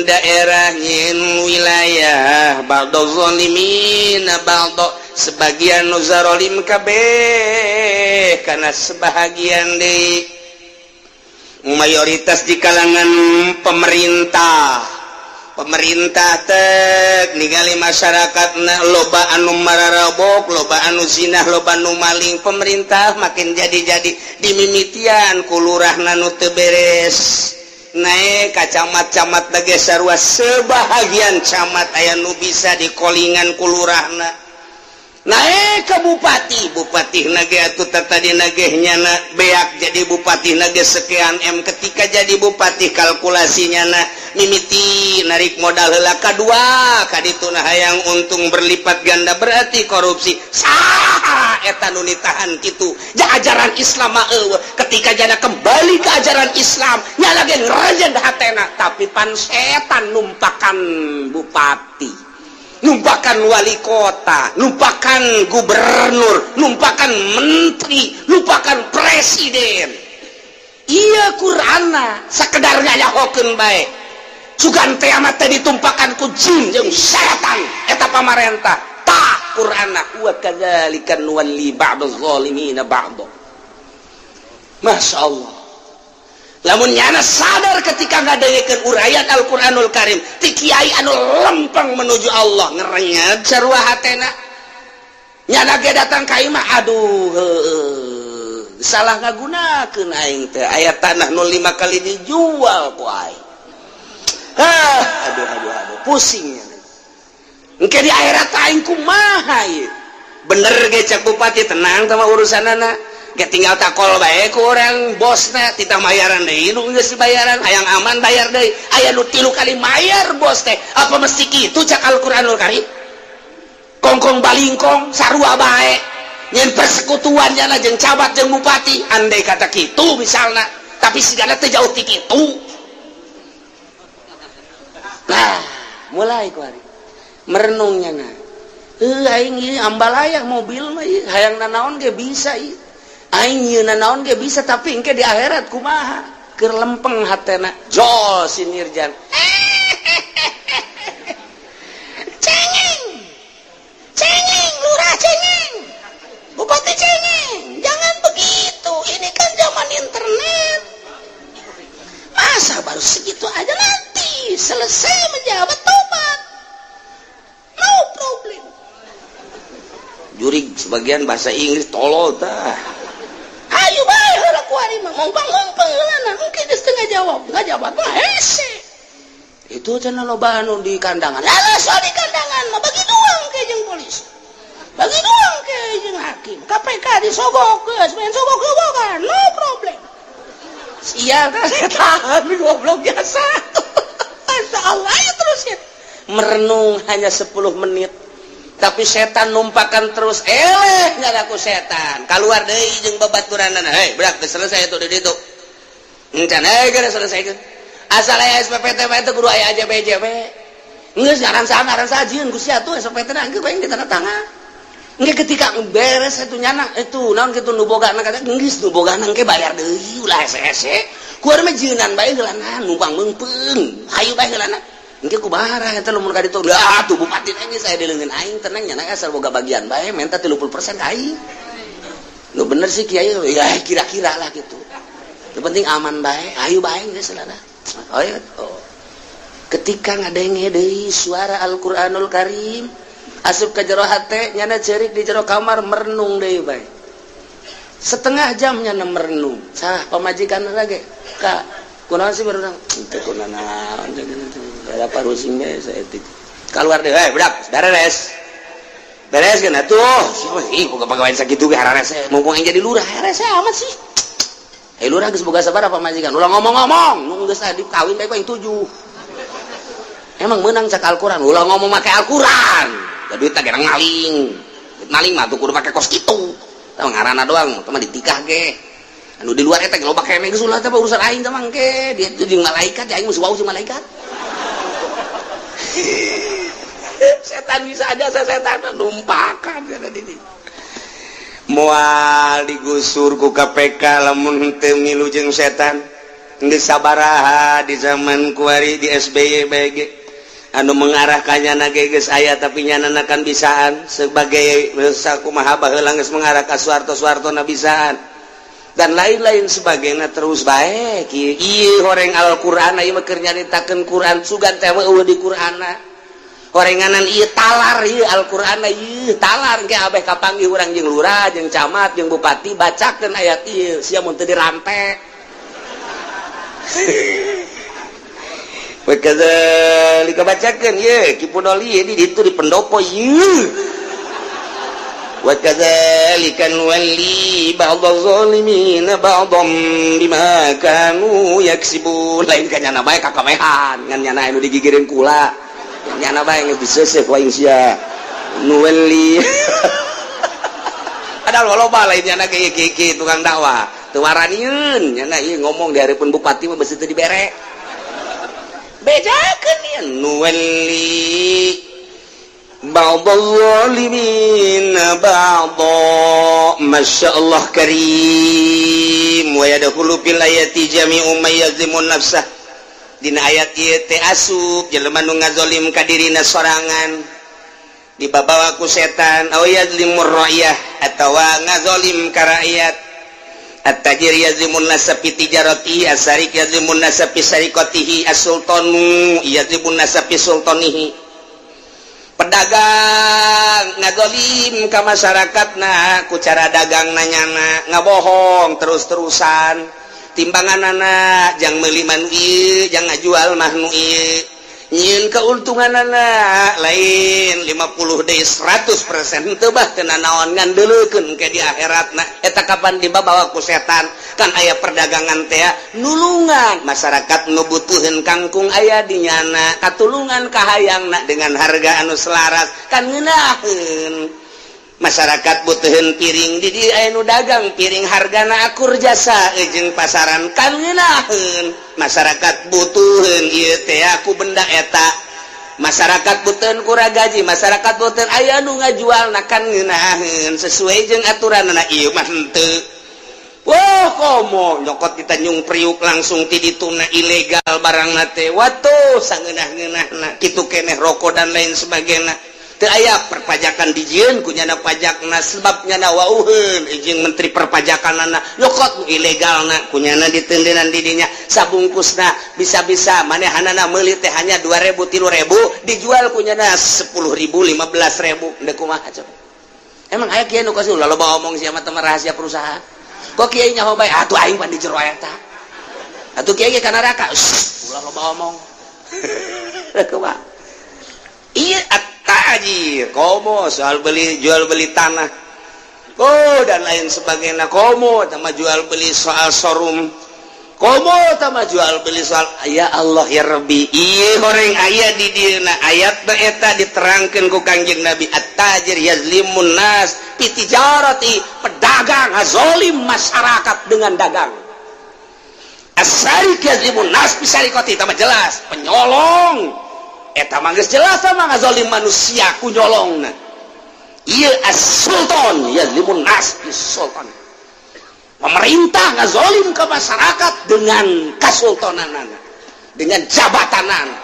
daerah nyin wilayah ba'dadh zalimina ba'dha sebagian nu zalim kabeh kana sebahagian deui mayoritas di kalangan pemerintah pemerintah ningali masyarakat loba anu mararabok, loba anu zinah, loba anu maling. Pemerintah makin jadi dimimitian kulurahna nu teu beres. Naik ka camat-camat lagi sarua sebahagian camat aya nu bisa dikolingan kulurahna. Naik ke bupati nage atuh tadi nagehnya beak jadi bupati nage sekian M. Ketika jadi bupati kalkulasinya mimiti narik modal heula kadua kaditu nah hayang untung berlipat ganda, berarti korupsi. Saha eta nu nitahan kitu ajaran Islam mah ketika jana kembali ke ajaran Islam nya lagi ngerajan hatena, tapi pan setan numpakan bupati, numpakan wali kota, numpakan gubernur, numpakan menteri, numpakan presiden. Iya Qur'anna sakedar nyahokeun bae. Sugan teh amat teh ditumpakan ku jin jeung setan eta pamarentah. Tah Qur'anna wa kadzalika nuwalli ba'daz zalimina ba'd. Masyaallah. Lamun nyana sadar ketika ngadengekeun urayat Al-Qur'anul Karim ti kiai anu lempeng menuju Allah ngerenyet sarua hatena nyana ge datang ka imah aduh salah ngagunakeun aing teh aya tanah 05 kali dijual ku aing. Aduh pusingnya engke di akhirat aing kumaha ieu bener ge cek bupati tenang sama urusanana. Tinggal takol bae ku orang bosna tita mayaran deui nu geus dibayaran hayang aman bayar deui aya nu 3 kali mayar bos teh apa mesti kitu cak Al-Qur'anul Karim kongkong balingkong sarua bae nyen persekutuannya na jeung cabat jeung bupati andai kata kitu misalna tapi sigana teh jauh ti kitu. Nah mulai ku ari merenungnya na aing ieu ambalaya mobil mah hayang nanaon ge bisa ieu aing yeuna naon ge bisa tapi engke di akhirat kumaha keur lempeng hatena jol sinirjan cengeng lurah cengeng bupati cengeng jangan begitu ini kan zaman internet masa baru segitu aja nanti selesai menjabat tobat no problem jurig sebagian bahasa Inggris tolol tah. Ayo bae heula ku ari mah ngompang-ngompang heula engke geus teu ngajawab mah hese. Itu cenah loba anu di kandangan. Lah soal di kandangan mah bagi doang ke jeung polisi. Bagi doang ke jeung hakim. KPK disogok geus, main sogok-sogokan, no problem. Sia tah setan goblok biasa. Masyaallah ayo terusin. Merenung hanya 10 menit. Tapi setan numpakan terus nyana ku setan keluar deui jeung babaturanana hei berak geus selesai atuh di ditu encan geus selesai asal aya SPPT mah teh kudu aya AJBJB geus ngaran-ngaran jieun ku sia atuh SPPT na engke bae ditandatangan engke ketika beres atuh nyana itu naon kitu nu bogana kata geus nu bogana engke bayar deui ulah hese-hese ku ari mah jieunan bae heulana numpang meungpeung hayu bae heulana engke kumaha eta lamun ka ditu lah tuh bupati geus saya dileungeun aing tenang nya asal boga bagian bae menta 30% ka aing nu bener sih kiai ya kira-kira lah gitu yang penting aman bae ayo bae geus lah ketika ngadenge deui suara Al-Qur'anul Karim asup ka jero hate nyana ceurik di jero kamar merenung deui bae setengah jam nyana merenung sah pamajikanna lagi ka kunaon sih baru teu kunaon ada parusingnya saya etik keluar deh berak beres kan atuh ih boga pagawean sakitu ge hararese mumpung aing jadi lurah hararese amat sih lurah geus boga sabaraha pamajikan ulah ngomong-ngomong nu geus adi kawin bae aing 7 emang meunang cak Al-Qur'an ulah ngomong make Al-Qur'an da duit teh ngaling maling mah tuh kudu make kos kitu tah ngaranna doang teh mah ditikah ge anu di luar eta loba keneh geus ulah teh urusan aing teh mangke dia jeung malaikat aing mah wau jeung malaikat. Setan bisa aja setan numpakan ada di moal digusur ku KPK lamun teu milu jeung setan geus sabaraha di zaman kuari di SBY BG anu mengarah ka nyana ge geus aya tapi nyanana kan bisaan sebagai sakumaha baheula geus mengarah ka Soeharto na bisaan dan lain-lain sebagainya terus baik. Iya horeng Al-Qur'an ieu mah keur nyaritakeun Quran sugan teh eueuh di Qur'anna. Horenganan ieu talar ieu Al-Qur'an ieu talar ge abeh kapanggih urang jeung lurah jeung camat jeung bupati bacakeun ayat ieu sia mun teu dirampe. Wa kadzalika bacakeun ieu Kipudoli di ditu di pendopo ieu. Wa kadzalika nuwalli ba'dadz zalimina ba'dhum bima kanu yaksibun. Lain ka nyana bae kakamehan ngan nyana anu digigireun kula nyana bae geus diseuseuk wae sia nuwalli ada loba lain nyana ge tukang dakwah teu waranieun nyana ieu ngomong di hareupeun bupati mah beus teu dibere bedakeun ieu nuwalli ba'dadz zalimin ba'dha masyaallah karim wa yadkhulu fil ayati jami'u may yazimun nafsah. Dina ayat ieu teh asup jelema nu ngazolim ka dirina sorangan dibabawa ku setan aw yazlimur ra'iyah atawa ngazolim ka rakyat. At-tajir yazlimun nasa fi tijaratihi as-sarik yazlimun nasa fi sarikatihi as-sultanu yazlimun nasa fi sultanihi. Pedagang ngazolim ka masyarakatna ku cara dagang nanyana ngabohong terus-terusan timbanganana jang meuli manu ieu jang ngajual mah nu ieu nyieun keuntunganana lain 50 deui 100% teu bah teu nanaon ngandeulekeun ke di akhiratna eta kapan dibawa ku setan kan aya perdagangan teh nulungan masyarakat nu butuheun kangkung aya di nyana katulungan kahayangna dengan harga anu selaras kan ngeunaheun masyarakat butuheun piring di dieu aya nu dagang piring hargana akur jasa jeung pasaran kan ngeunaheun masyarakat butuheun ieu teh ku benda eta masyarakat butuheun kurang gaji masyarakat butuheun aya nu ngajualna kan ngeunaheun sesuai jeung aturanna ieu mah henteu. Wah komo nyokot kita nyung priuk langsung ti dituna ilegal barangna teh watuh sangeunah-ngeunahna kitu keneh rokok dan lain sebagainya teu aya perpajakan dijieun ku nyana pajakna sebab nyana wauheun jeung menteri perpajakanana nyokot nu ilegalna ku nyana diteundeunnan di dinya sabungkusna bisa-bisa manehanana meuli teh hanya 2.000 3.000 dijual ku nyana 10.000 15.000 deuk kumaha coba emang aya kieu nu kasih loba omong sia mah teh rahasia perusahaan kok kiai nyaho bae atuh aing pan di jero eta atuh kiai ge ka neraka ulah loba omong kumaha ieu at-tajir komo soal beli jual beli tanah dan lain sebagainya komo tama jual beli soal showroom komo tama jual beli soal ya Allah ya Rabbi ieu horeng aya di dieuna ayat eta diterangkeun ku Kangjeng Nabi at-tajir yazlimun nas fi tijarati pedagang zalim masyarakat dengan dagang as-sarik yazlimun nas fi sarikati tama jelas penyolong eta mah geus jelas mah ngazolim manusia ku nyolongna ieu as-sultan yazlimun nas fi sultan pemerintah ngazolim ke masyarakat dengan kasultananana dengan jabatanan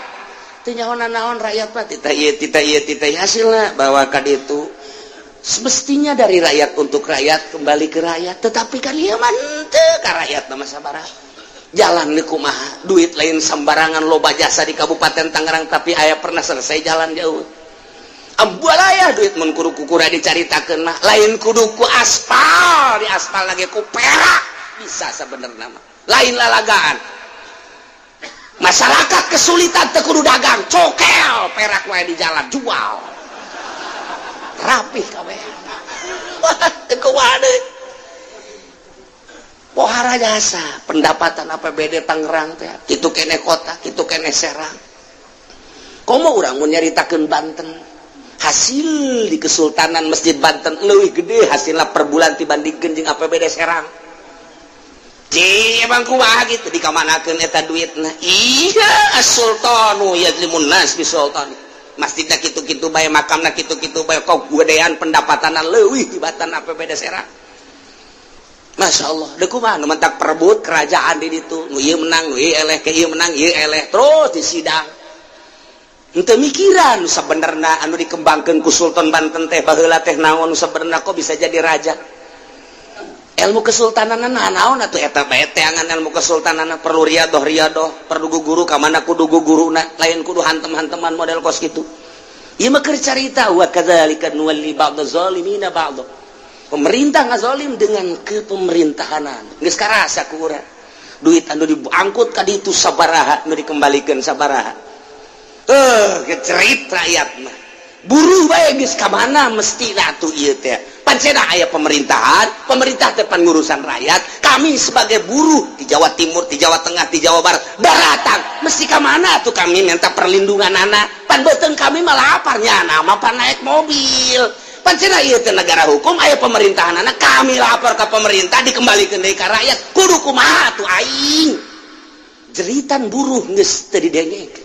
teu nyaho-naon rakyat mah tita ieu hasilna bahwa ka ditu semestinya dari rakyat untuk rakyat kembali ke rakyat tetapi kan ieu mah teu ka rakyat mah sabaraha jalan di kumaha duit lain sembarangan loba jasa di Kabupaten Tangerang tapi aya pernah selesai jalan jauh ambalaya duit mun kudu-kukura dicaritakeun mah lain kudu ku aspal di aspal lagi ku perak bisa sebenarnya mah lain lalagaan masyarakat kesulitan teu kudu dagang cokel perak wae di jalan jual rapih kabeh teu kumaha deui pohara jasa pendapatan APBD Tangerang teh kitu keneh kota kitu keneh Serang komo urang mun nyaritakeun Banten hasil di Kesultanan Masjid Banten leuwih gede hasilna per bulan dibandingkeun jeung APBD Serang emang kumaha gitu dikamanakeun eta duitna iya as-sultanu yazlimun nas bi sultan masjidna kitu-kitu bae makamna kitu-kitu bae kok gedean pendapatanna leuwih tibatan APBD Serang Masya Allah deuk kumaha nu mentak perebut kerajaan di ditu nu ieu menang nu ieu eleh ke ieu menang ieu eleh terus disidang henteu mikiran nu sabenerna anu dikembangkeun ku Sultan Banten teh baheula teh naon nu sabenerna kok bisa jadi raja ilmu kesultanan naon atuh eta bae teangan ilmu kesultanan perlu riadoh perlu guru ka mana kudu guruna lain kudu hantem-hanteman model kos kitu ieu mah keur carita wa kadzalika nuwalli ba'daz zalimina ba'd pemerintah ngazolim dengan kepemerintahanan geus karasa ku urang duit anu diangkut ka ditu sabaraha nu dikembalikeun sabaraha kecerit rakyat mah buruh bae geus ka mana mestina atuh ieu teh pancena aya pemerintahan pemerintah teh pan ngurusan rakyat kami sebagai buruh di Jawa Timur di Jawa Tengah di Jawa Barat baratang mesti ka mana tuh kami minta perlindungan anak pan beuteung kami malah aparnya nama pan naik mobil pancena ieu teh negara hukum aya pemerintahan anak kami lapor ke pemerintah dikembalikeun deui ka rakyat kudu kumaha tuh aing jeritan buruh geus teu didengeg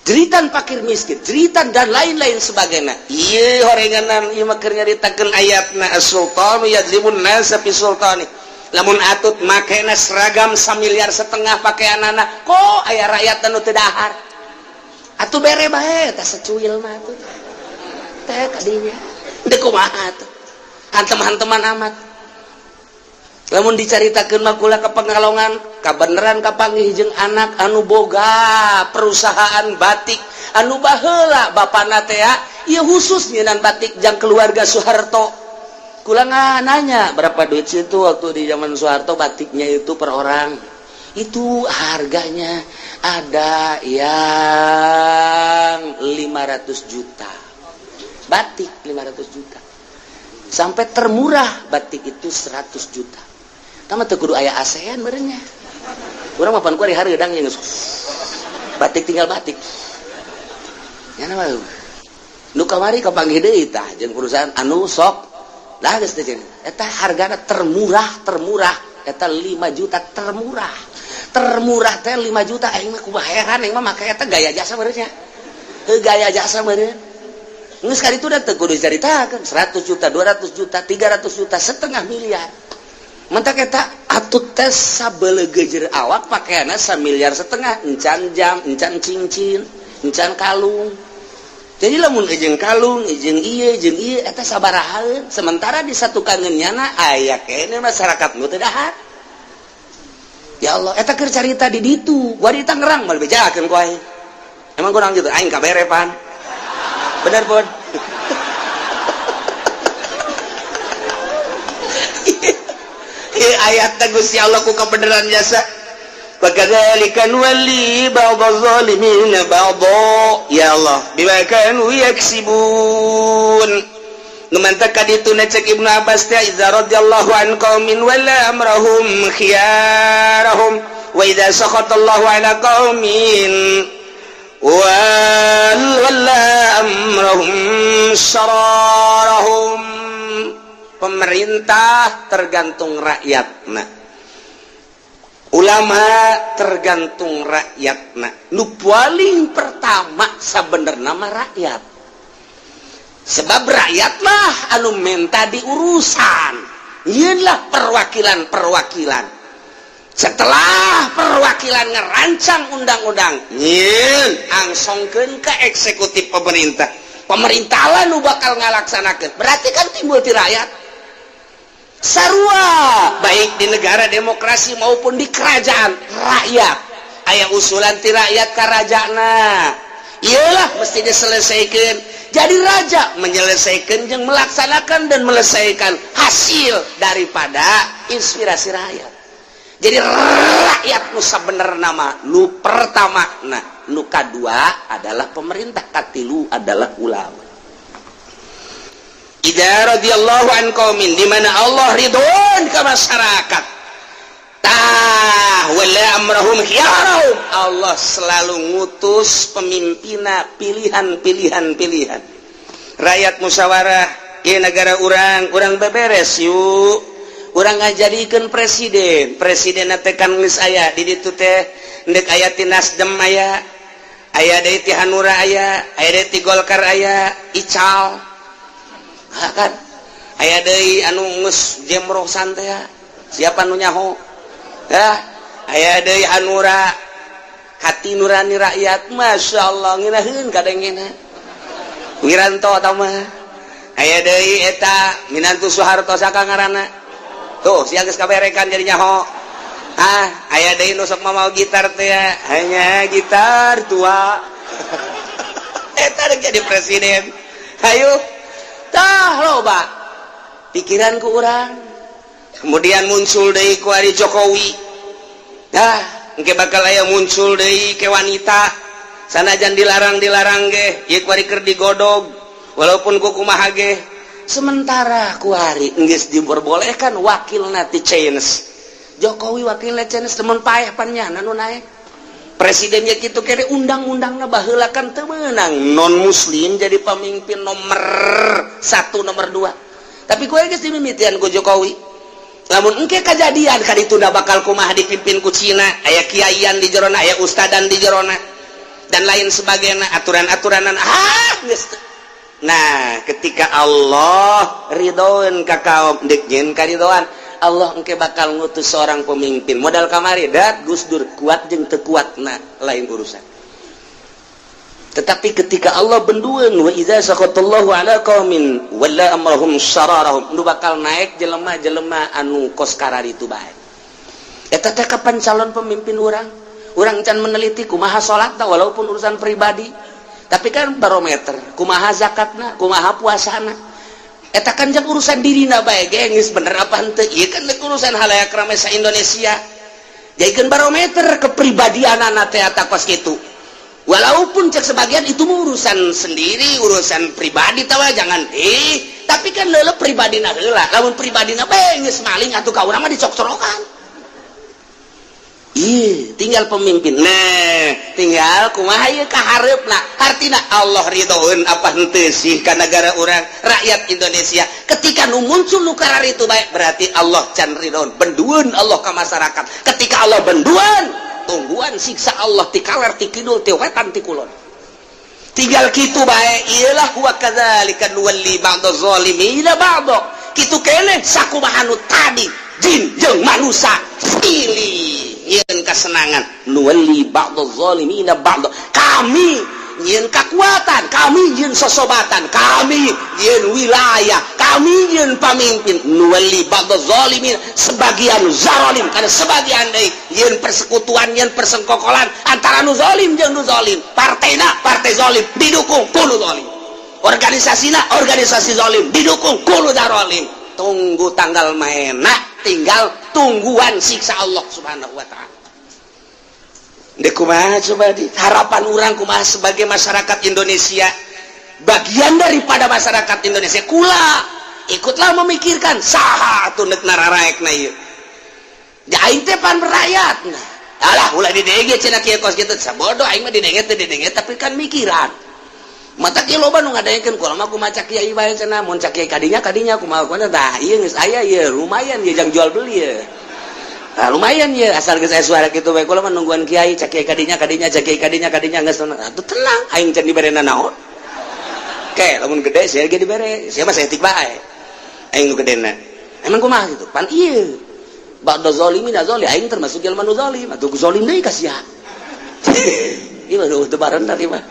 jeritan fakir miskin, jeritan dan lain-lain sebagainya. Iya horenganan ieu mah keur nyaritakeun ayatna as-sultanu yadzlimun nasa fi sultani. Lamun atut makena seragam 1,5 miliar pakaianana, kok aya rakyat anu teu dahar. Atuh bere bae tah sacuil mah atuh. Teh kadinya. Deuk kumaha atuh. Hantem-hanteman amat. Lamun dicaritakeun mah kula ka Pangalongan, kabeneran kapanggih jeung anak anu boga perusahaan batik anu baheula bapana teh ieu khusus nyeunan batik jang keluarga Soeharto. Kula nanya berapa duit situ waktu di zaman Soeharto batiknya itu per orang. Itu harganya ada yang 500 juta. Batik 500 juta. Sampai termurah batik itu 100 juta. Tama teu kudu aya ASEAN beureunya. Urang mah pan ku ari hareudang yang batik tinggal batik. Nya mah nu kamari kapanggih deui tah jeung perusahaan anu sok lah geus teh eta hargana termurah eta 5 juta termurah teh 5 juta aing mah kumaha heran aing mah make eta gaya jasa beureunya. Gaya jasa beureun. Geus ka ditu da teu kudu dicaritakeun 100 juta, 200 juta, 300 juta, 1,5 miliar. Mentak eta atut teh sabeuleugeujeur awak pakaianna 1,5 miliar encan jam, encan cincin, encan kalung. Jadi lamun jeung kalung, jeung ieu eta sabaraha sementara disatukeun nyana aya keneh masyarakat nu teu dahar. Ya Allah, eta keur carita di ditu, gua di Tangerang mah bejakeun ku aing. Emang kurang gitu, aing kabere pan. Bener pun. Ayat Gusti Allah ku kebenaran jasa wa kadzalika nuwalli ba'daz zalimin ba'dha ya Allah bima kanu yaksibun numantak kaditu cek Ibnu Abbas teh idza radhiyallahu an qaumin wala amrahum khiyarahum wa idza sakhatallahu ala qaumin wala amrahum syararahum. Pemerintah tergantung rakyatna, ulama tergantung rakyatna. Nu paling pertama sabenerna mah rakyat, sebab rakyatlah anu menta diurusan. Ieunlah perwakilan. Setelah perwakilan ngerancang undang-undang, nyieun angsongkeun ka eksekutif pemerintah. Pemerintah lah nu bakal ngalaksanakeun. Berarti kan timbul ti rakyat. Sarua baik di negara demokrasi maupun di kerajaan rakyat aya usulan ti rakyat ka rajana iyalah mesti diselesaikan. Jadi raja menyelesaikan jeung melaksanakan dan melesaikan hasil daripada inspirasi rakyat. Jadi rakyat nu sabenerna mah nu pertama nu kadua adalah pemerintah, katilu adalah ulama. Idza radhiyallahu an qaumin di mana Allah ridwan ka masyarakat. Wala amrahum khiyarahum. Allah selalu ngutus pemimpinna pilihan. Rakyat musyawarah, ieu negara urang beberes yuk. Urang ngajadikeun presiden. Presidenna teh kan geus aya di ditu teh endek aya ti Nasdem aya deui ti Hanura aya deui ti Golkar aya Ical. Kan aya deui anu geus jemroh santai siapa nu nyaho ya aya deui Hanura hati nurani rakyat masyaallah ngeunaheun kadengena Wiranto eta mah aya deui eta minantu Soeharto saka ngaranna tuh siang geus kaberekan jadinya ho. Aya deui nu sok mau gitar teh ya. Hanya gitar tua. Eta jadi presiden. Hayu tah loba pikiran ku urang. Kemudian muncul deui ku ari Jokowi. Engke bakal aya muncul deui ke wanita. Sanajan dilarang ge, ieu ku ari keur digodog. Walaupun ku kumaha ge. Sementara ku ari geus diperbolehkan wakilna ti Chinese. Jokowi wakilnya Chinese temen paeh pannyana nu naik. Presidennya kitu kere undang-undangna baheula kan teu meunang non muslim jadi pemimpin nomor 1 nomor 2. Tapi ku geus dimimitian ku Jokowi. Lamun engke kejadian ka ditunda bakal kumaha dipimpin ku Cina, aya kiaian di jerona, aya ustadan di jerona dan lain sebagainya, aturan-aturanan geus. Nah, ketika Allah ridhoeun ka kaum dikeun karidoan, Allah engke bakal ngutus seorang pemimpin modal kamari dat Gus Dur kuat jeung teu kuatna lain urusan. Tetapi ketika Allah bendueun wa idza saqatallahu ala qaumin walla amrahum syararahum, nu bakal naik jelema-jelema anu kos karari itu bae. Eta teh kapan calon pemimpin urang? Urang can meneliti kumaha salatna walaupun urusan pribadi. Tapi kan barometer, kumaha zakatna, kumaha puasana. Eta kan jeung urusan dirina bae ge geus bener apa henteu. Ieu kan urusan halayak rame sa Indonesia. Jadikeun barometer kepribadianana teh eta kos kitu. Walaupun cek sebagian itu urusan sendiri, urusan pribadi tawa jangan tapi kan leuleuh pribadina heula. Lamun pribadina bae geus maling atuh ka urang mah dicok-corokan. Tinggal pemimpin. Nah, tinggal kumaha ieu kahareupna. Artina Allah ridhoeun apa henteu sih ka negara urang, rakyat Indonesia. Ketika nu muncul nu karari itu baik, berarti Allah can ridhoeun. Bendueun Allah ka masyarakat. Ketika Allah bendueun, tungguan siksa Allah ti kaler ti kidul ti wetan ti kulon. Tinggal kitu bae, iyalah wa kadzalika nuwalli ba'daz zalimina ba'd. Kitu keneh sakumaha nu tadi jin jeung manusia pilih nyeun kesenangan nuwalli ba'daz zalimina ba'd. Kami nyeun kekuatan, kami nyeun sosobatan, kami nyeun wilayah, kami nyeun pamimpin nuwalli ba'daz zalimin sebagian zalim kana sebagian deui nyeun persekutuan nyeun persengkokolan antara nu zalim jeung nu zalim. Partena partai zalim didukung ku nu zalim. Organisasina organisasi zalim didukung ku nu zalim. Tunggu tanggal maena, tinggal tungguan siksa Allah Subhanahu wa ta'ala. Dek kumaha coba di harapan orang kumaha sebagai masyarakat Indonesia, bagian daripada masyarakat Indonesia kula ikutlah memikirkan saha atuh neuk nararaekna ieu. Da aing teh pan rakyat. Alah ulah didenge cenah kieu kos kitu sabodoh aing mah didenge teh didenge tapi kan mikiran. Mata kieu loba nu ngadaengkeun kula mah kumaha cak kiai bae cenah mun cak kiai kadinya kumaha kumaha tah ieu geus aya ieu lumayan ieu jang jual beli ieu. Lumayan ya asal geus aya suara kitu bae kula mah nungguan kiai cak kiai kadinya cak kiai kadinya geus tenang aing can diberena naon. Oke, lamun gede sia ge dibere, sia mah saeutik bae. Aing nu gedena. Emang kumaha kitu? Pan ieu. Ba'da zalimin zalim aing termasuk jelema nu zalim, atuh zalim deui ka sia. Ieu mah teu barenda ieu mah.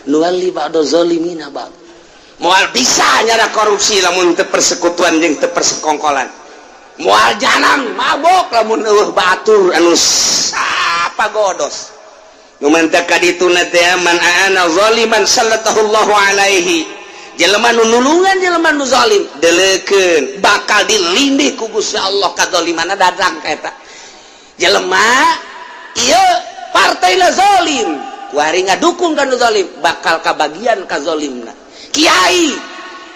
Nuwalli ba'da zalimin ba'd. Moal bisa nyara korupsi lamun teu persekutuan jeung teu persekongkolan. Moal janang mabok lamun eueuh batur anu apa godos. Nu mentek ka dituna teh man aana zaliman sallallahu Allahu alaihi. Jelema nu nulungan jelema nu zalim deleukeun bakal dilindih ku Gusti Allah ka zalimana dadang ka eta. Jelema ieu partaina zalim, kuari ngadukung ka nu zalim bakal kabagian ka zalimna. Kiai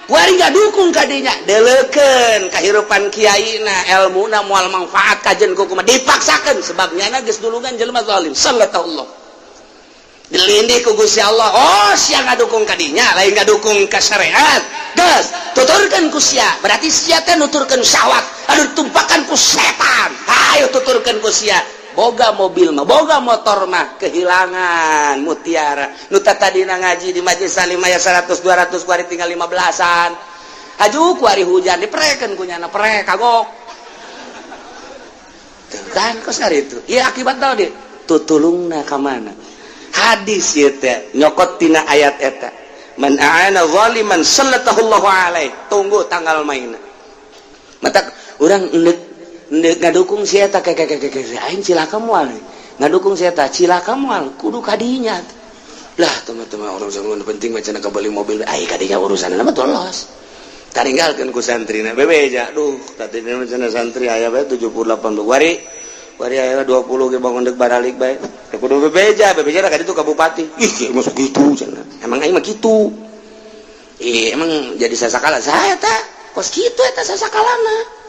kuari ngadukung ka dinya deleukeun kahirupan kiaina elmuna moal manfaat kajen ku kumaha dipaksakeun sebab nyana geus dulungan jelema zalim sallallahu Allah. Dilindih ku Gusti Allah. Oh sia ngadukung ka dinya lain ngadukung ka syariat. Geus tuturkeun ku sia. Berarti sia teh nuturkeun syahwat anu ditumpakan ku setan. Hayu tuturkeun ku sia. Boga mobil mah, boga motor mah kehilangan mutiara. Nu tadina ngaji di majelis salim aya 100 200 kuari tinggal 15-an. Aju kuari hujan diprekeun ku nyana prek kagok. Tuh kan kos ari itu. Ieu akibat naon dieu? Tutulungna ka mana? Hadis ieu teh nyokot tina ayat eta. Man aana zaliman sallallahu Allahu alaihi. Tunggu tanggal mainna. Mata urang eundeuk ngadukung si eta aing cilaka moal ngadukung si eta cilaka moal kudu kadinya lah teman-teman orang zaman penting macam nak beli mobil ai kadinya urusan nama tolos taringgalkeun ku santrina bebeja duh tadinya macam santri aya bae 78 wari aya 20 ge bangun deuk baralik bae kudu bebeja ka ditu ka bupati ih masuk gitu cenah emang aing mah kitu emang jadi sasakala saya teh kos kitu eta sasakalana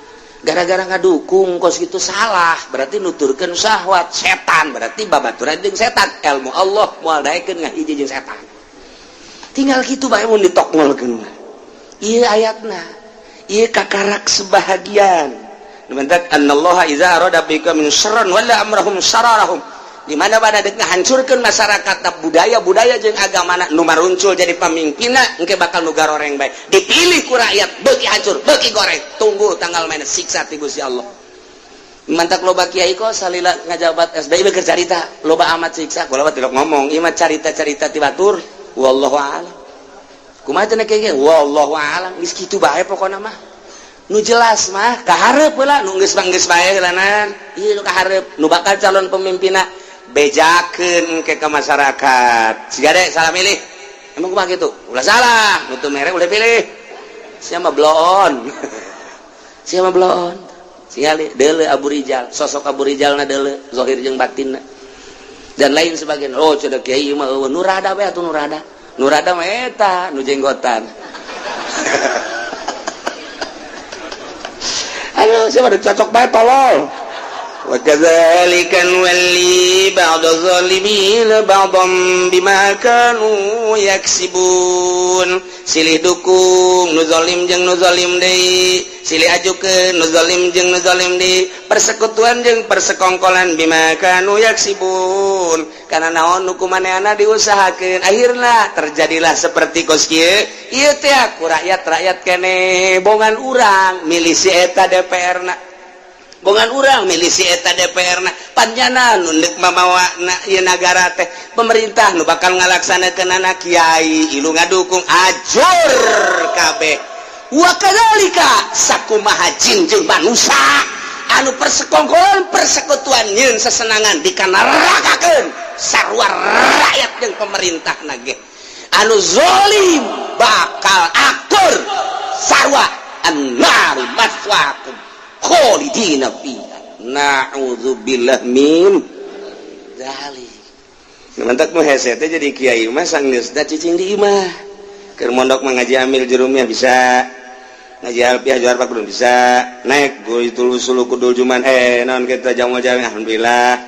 gara-gara ngadukung kos gitu salah berarti nuturkeun syahwat setan berarti babaturan jeung setan ilmu Allah moal daekeun ngahiji jeung setan tinggal kitu bae mun ditokngolkeun ieu ayatna ieu kakarak sebahagian mentak annallaha iza arada bika min syarran wala amrahum syararahum di mana pada deuk ngahancurkeun masyarakat budaya jeung agamana nu maruncul jadi pamimpinna engke bakal nu garoreng bae dipilih ku rakyat beuki hancur beuki goreng tunggu tanggal main siksa ti Gusti Allah mantak loba kiai kok salila ngajabat SBY keur carita loba amat siksa kulawa tilok ngomong ieu mah carita-carita ti batur wallahu a'lam kumaha teh kieu wallahu a'lam geus kitu bae pokona mah nu jelas mah kaharep heula nu geus bae heulanan ieu nu kaharep nu bakal calon pemimpinna bejakeun ke masyarakat sigade salah milih emang kumaha kitu ulah salah nu teu mere ulah pilih sia mah bloon siali deuleu Abu Rijal sosok Abu Rijalna deuleu zahir jeung batinna dan lain sebagainya oh cenah kiai mah eueuh nu rada we atuh nu rada mah eta nu jenggotan aduh siapa cocok bae tolol wa kadzalika nuwalli ba'daz zalimin ba'dhum bima kanu yaksibun silih dukung nu zalim jeung nu zalim deui silih ajukeun nu zalim jeung nu zalim deui persekutuan jeung persekongkolan bima kanu yaksibun kana naon nu kumanehna diusahakeun akhirna terjadilah seperti kos kieu ieu teh ku rakyat keneh bongan urang milih si eta DPR-na bongan urang milih si eta DPR-na panjana nu neuk mamawana ieu nagara teh pemerintah nu bakal ngalaksanakeun anak kiai ilu ngadukung ajur kabeh wa kadzalika sakumaha jin jeung manusia anu persekongkolan persekutuan nyeun sesenangan dikanarakakeun sarua rakyat jeung pemerintah nage anu zalim bakal akur sarua annaru maswaakum khalidina fiha na'udzubillah min dzalik mantak mah hese teh jadi kiai mah sanggeusna cicing di imah keur mondok mah ngaji amil jurumnya bisa ngaji alfiah juar pak kudu bisa naik goi tulusulu kudul juman naon kita jamu jamu alhamdulillah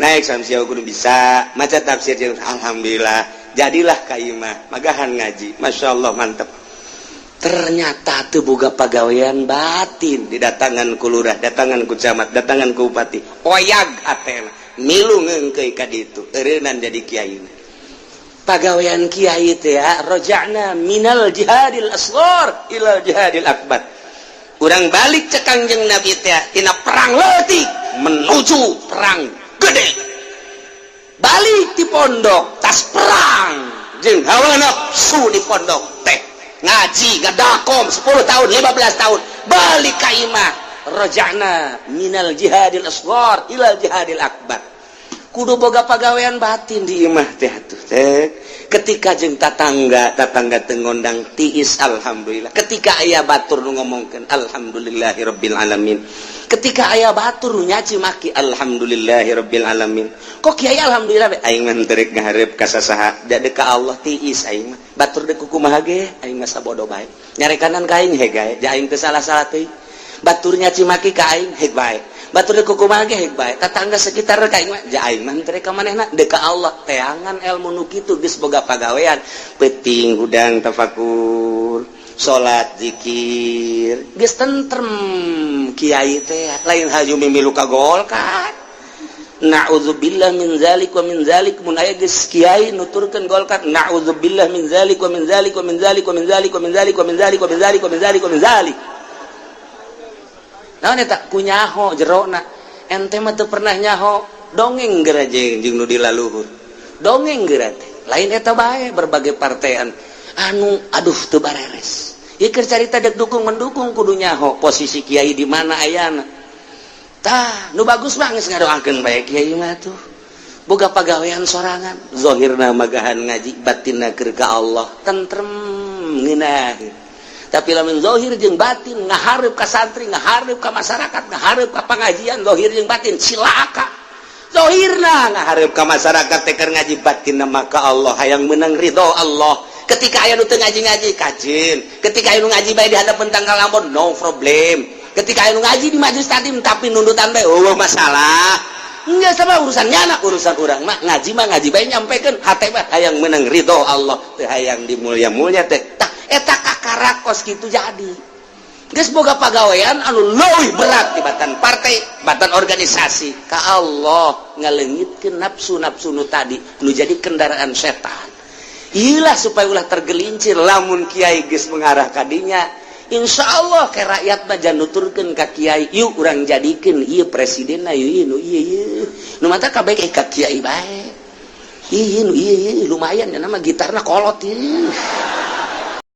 naik samsia kudu bisa maca tafsir jeung alhamdulillah jadilah ka imah magahan ngaji masyaallah mantep ternyata teu boga pagawean batin didatangan ku lurah datangan ku camat datangan ku bupati oyag hatena milu ngeungkeuy ka ditu eureunan jadi kiai pagawean kiai teh raja'na minal jihadil asghar ila jihadil akbar urang balik cek Kangjeng Nabi teh tina perang leutik menuju perang gede balik di pondok tas perang jeung hawa nafsu di pondok teh ngaji gadakom 10 tahun 15 tahun balik ka imah raja'na minal jihadil asghar ila jihadil akbar kudu boga pagawean batin di imah teh atuh teh ketika jeung tatangga teu ngondang tiis alhamdulillah ketika aya batur nu ngomongkeun alhamdulillahirabbil alamin ketika aya batur nu nyaci maki alhamdulillahirabbil alamin kok kiai alhamdulillah aing mah teu ngaharep ka sasaha da ka Allah tiis aing mah batur deuk kumaha ge aing mah sabodo bae nyarekanan ka aing heg gae ja aing teu salah-salah teuing batur nyaci maki ka aing heg bae batur deuk kumaha ge heg bae tatangga sekitar ka aing mah ja aing mah teu ka manehna deuk ka Allah teangan ilmu nu kitu geus boga pagawean penting hudang tafakur salat zikir geus tentrem kiai teh lain haju mimilu ka golkat na'udzubillah min zalik wa min zalik mun aya geus kiai nuturkeun golkat na'udzubillah min zalik wa min zalik wa min zalik wa min zalik wa min zalik wa min zalik wa min zalik wa min zalik wa min zalik naon eta kunyaho jerona ente mah teu pernah nyaho dongeng geura jeung nu dilaluhur dongeng geura teh lain eta bae berbagai partean anu aduh teu bareres ieu keur carita dek dukung mendukung kudu nyaho posisi kiai di mana ayana nu bagus banget ngadoakeun bae kiai mah tuh boga pagawean sorangan zahirna magahan ngaji batinna keur ka Allah tentrem ngeunah tapi lamun zahir jeung batin ngahareup ka santri ngahareup ka masyarakat ngahareup ka pangajian zahir jeung batin cilaka zahirna ngahareup ka masyarakat teh keur ngaji batinna maka Allah hayang meunang ridho Allah ketika aya nu teu ngaji-ngaji kajin ketika aya nu ngaji bae di hadapan tanggal lampun no problem ketika aya nu ngaji di majelis taklim tapi nundutan bae masalah enggak sama urusannya anak urusan orang mah ngaji bae nyampaikan hate mah hayang meunang ridho Allah teu hayang dimulya-mulya teh tah eta kakarakos kitu jadi geus boga pagawean anu leuwih berat di batan partai batan organisasi ka Allah ngaleungitkeun nafsu-nafsu nu tadi nu jadi kendaraan setan ilah supaya ulah tergelincir lamun kiai geus mengarah ka dinya insyaallah ke rakyat mah nuturkeun ka kiai yuk urang jadikeun ieu presidenna ieu nu ieu nu mata kabeh ka kiai bae ieu nu ieu lumayan ya nama gitarna kolot ieu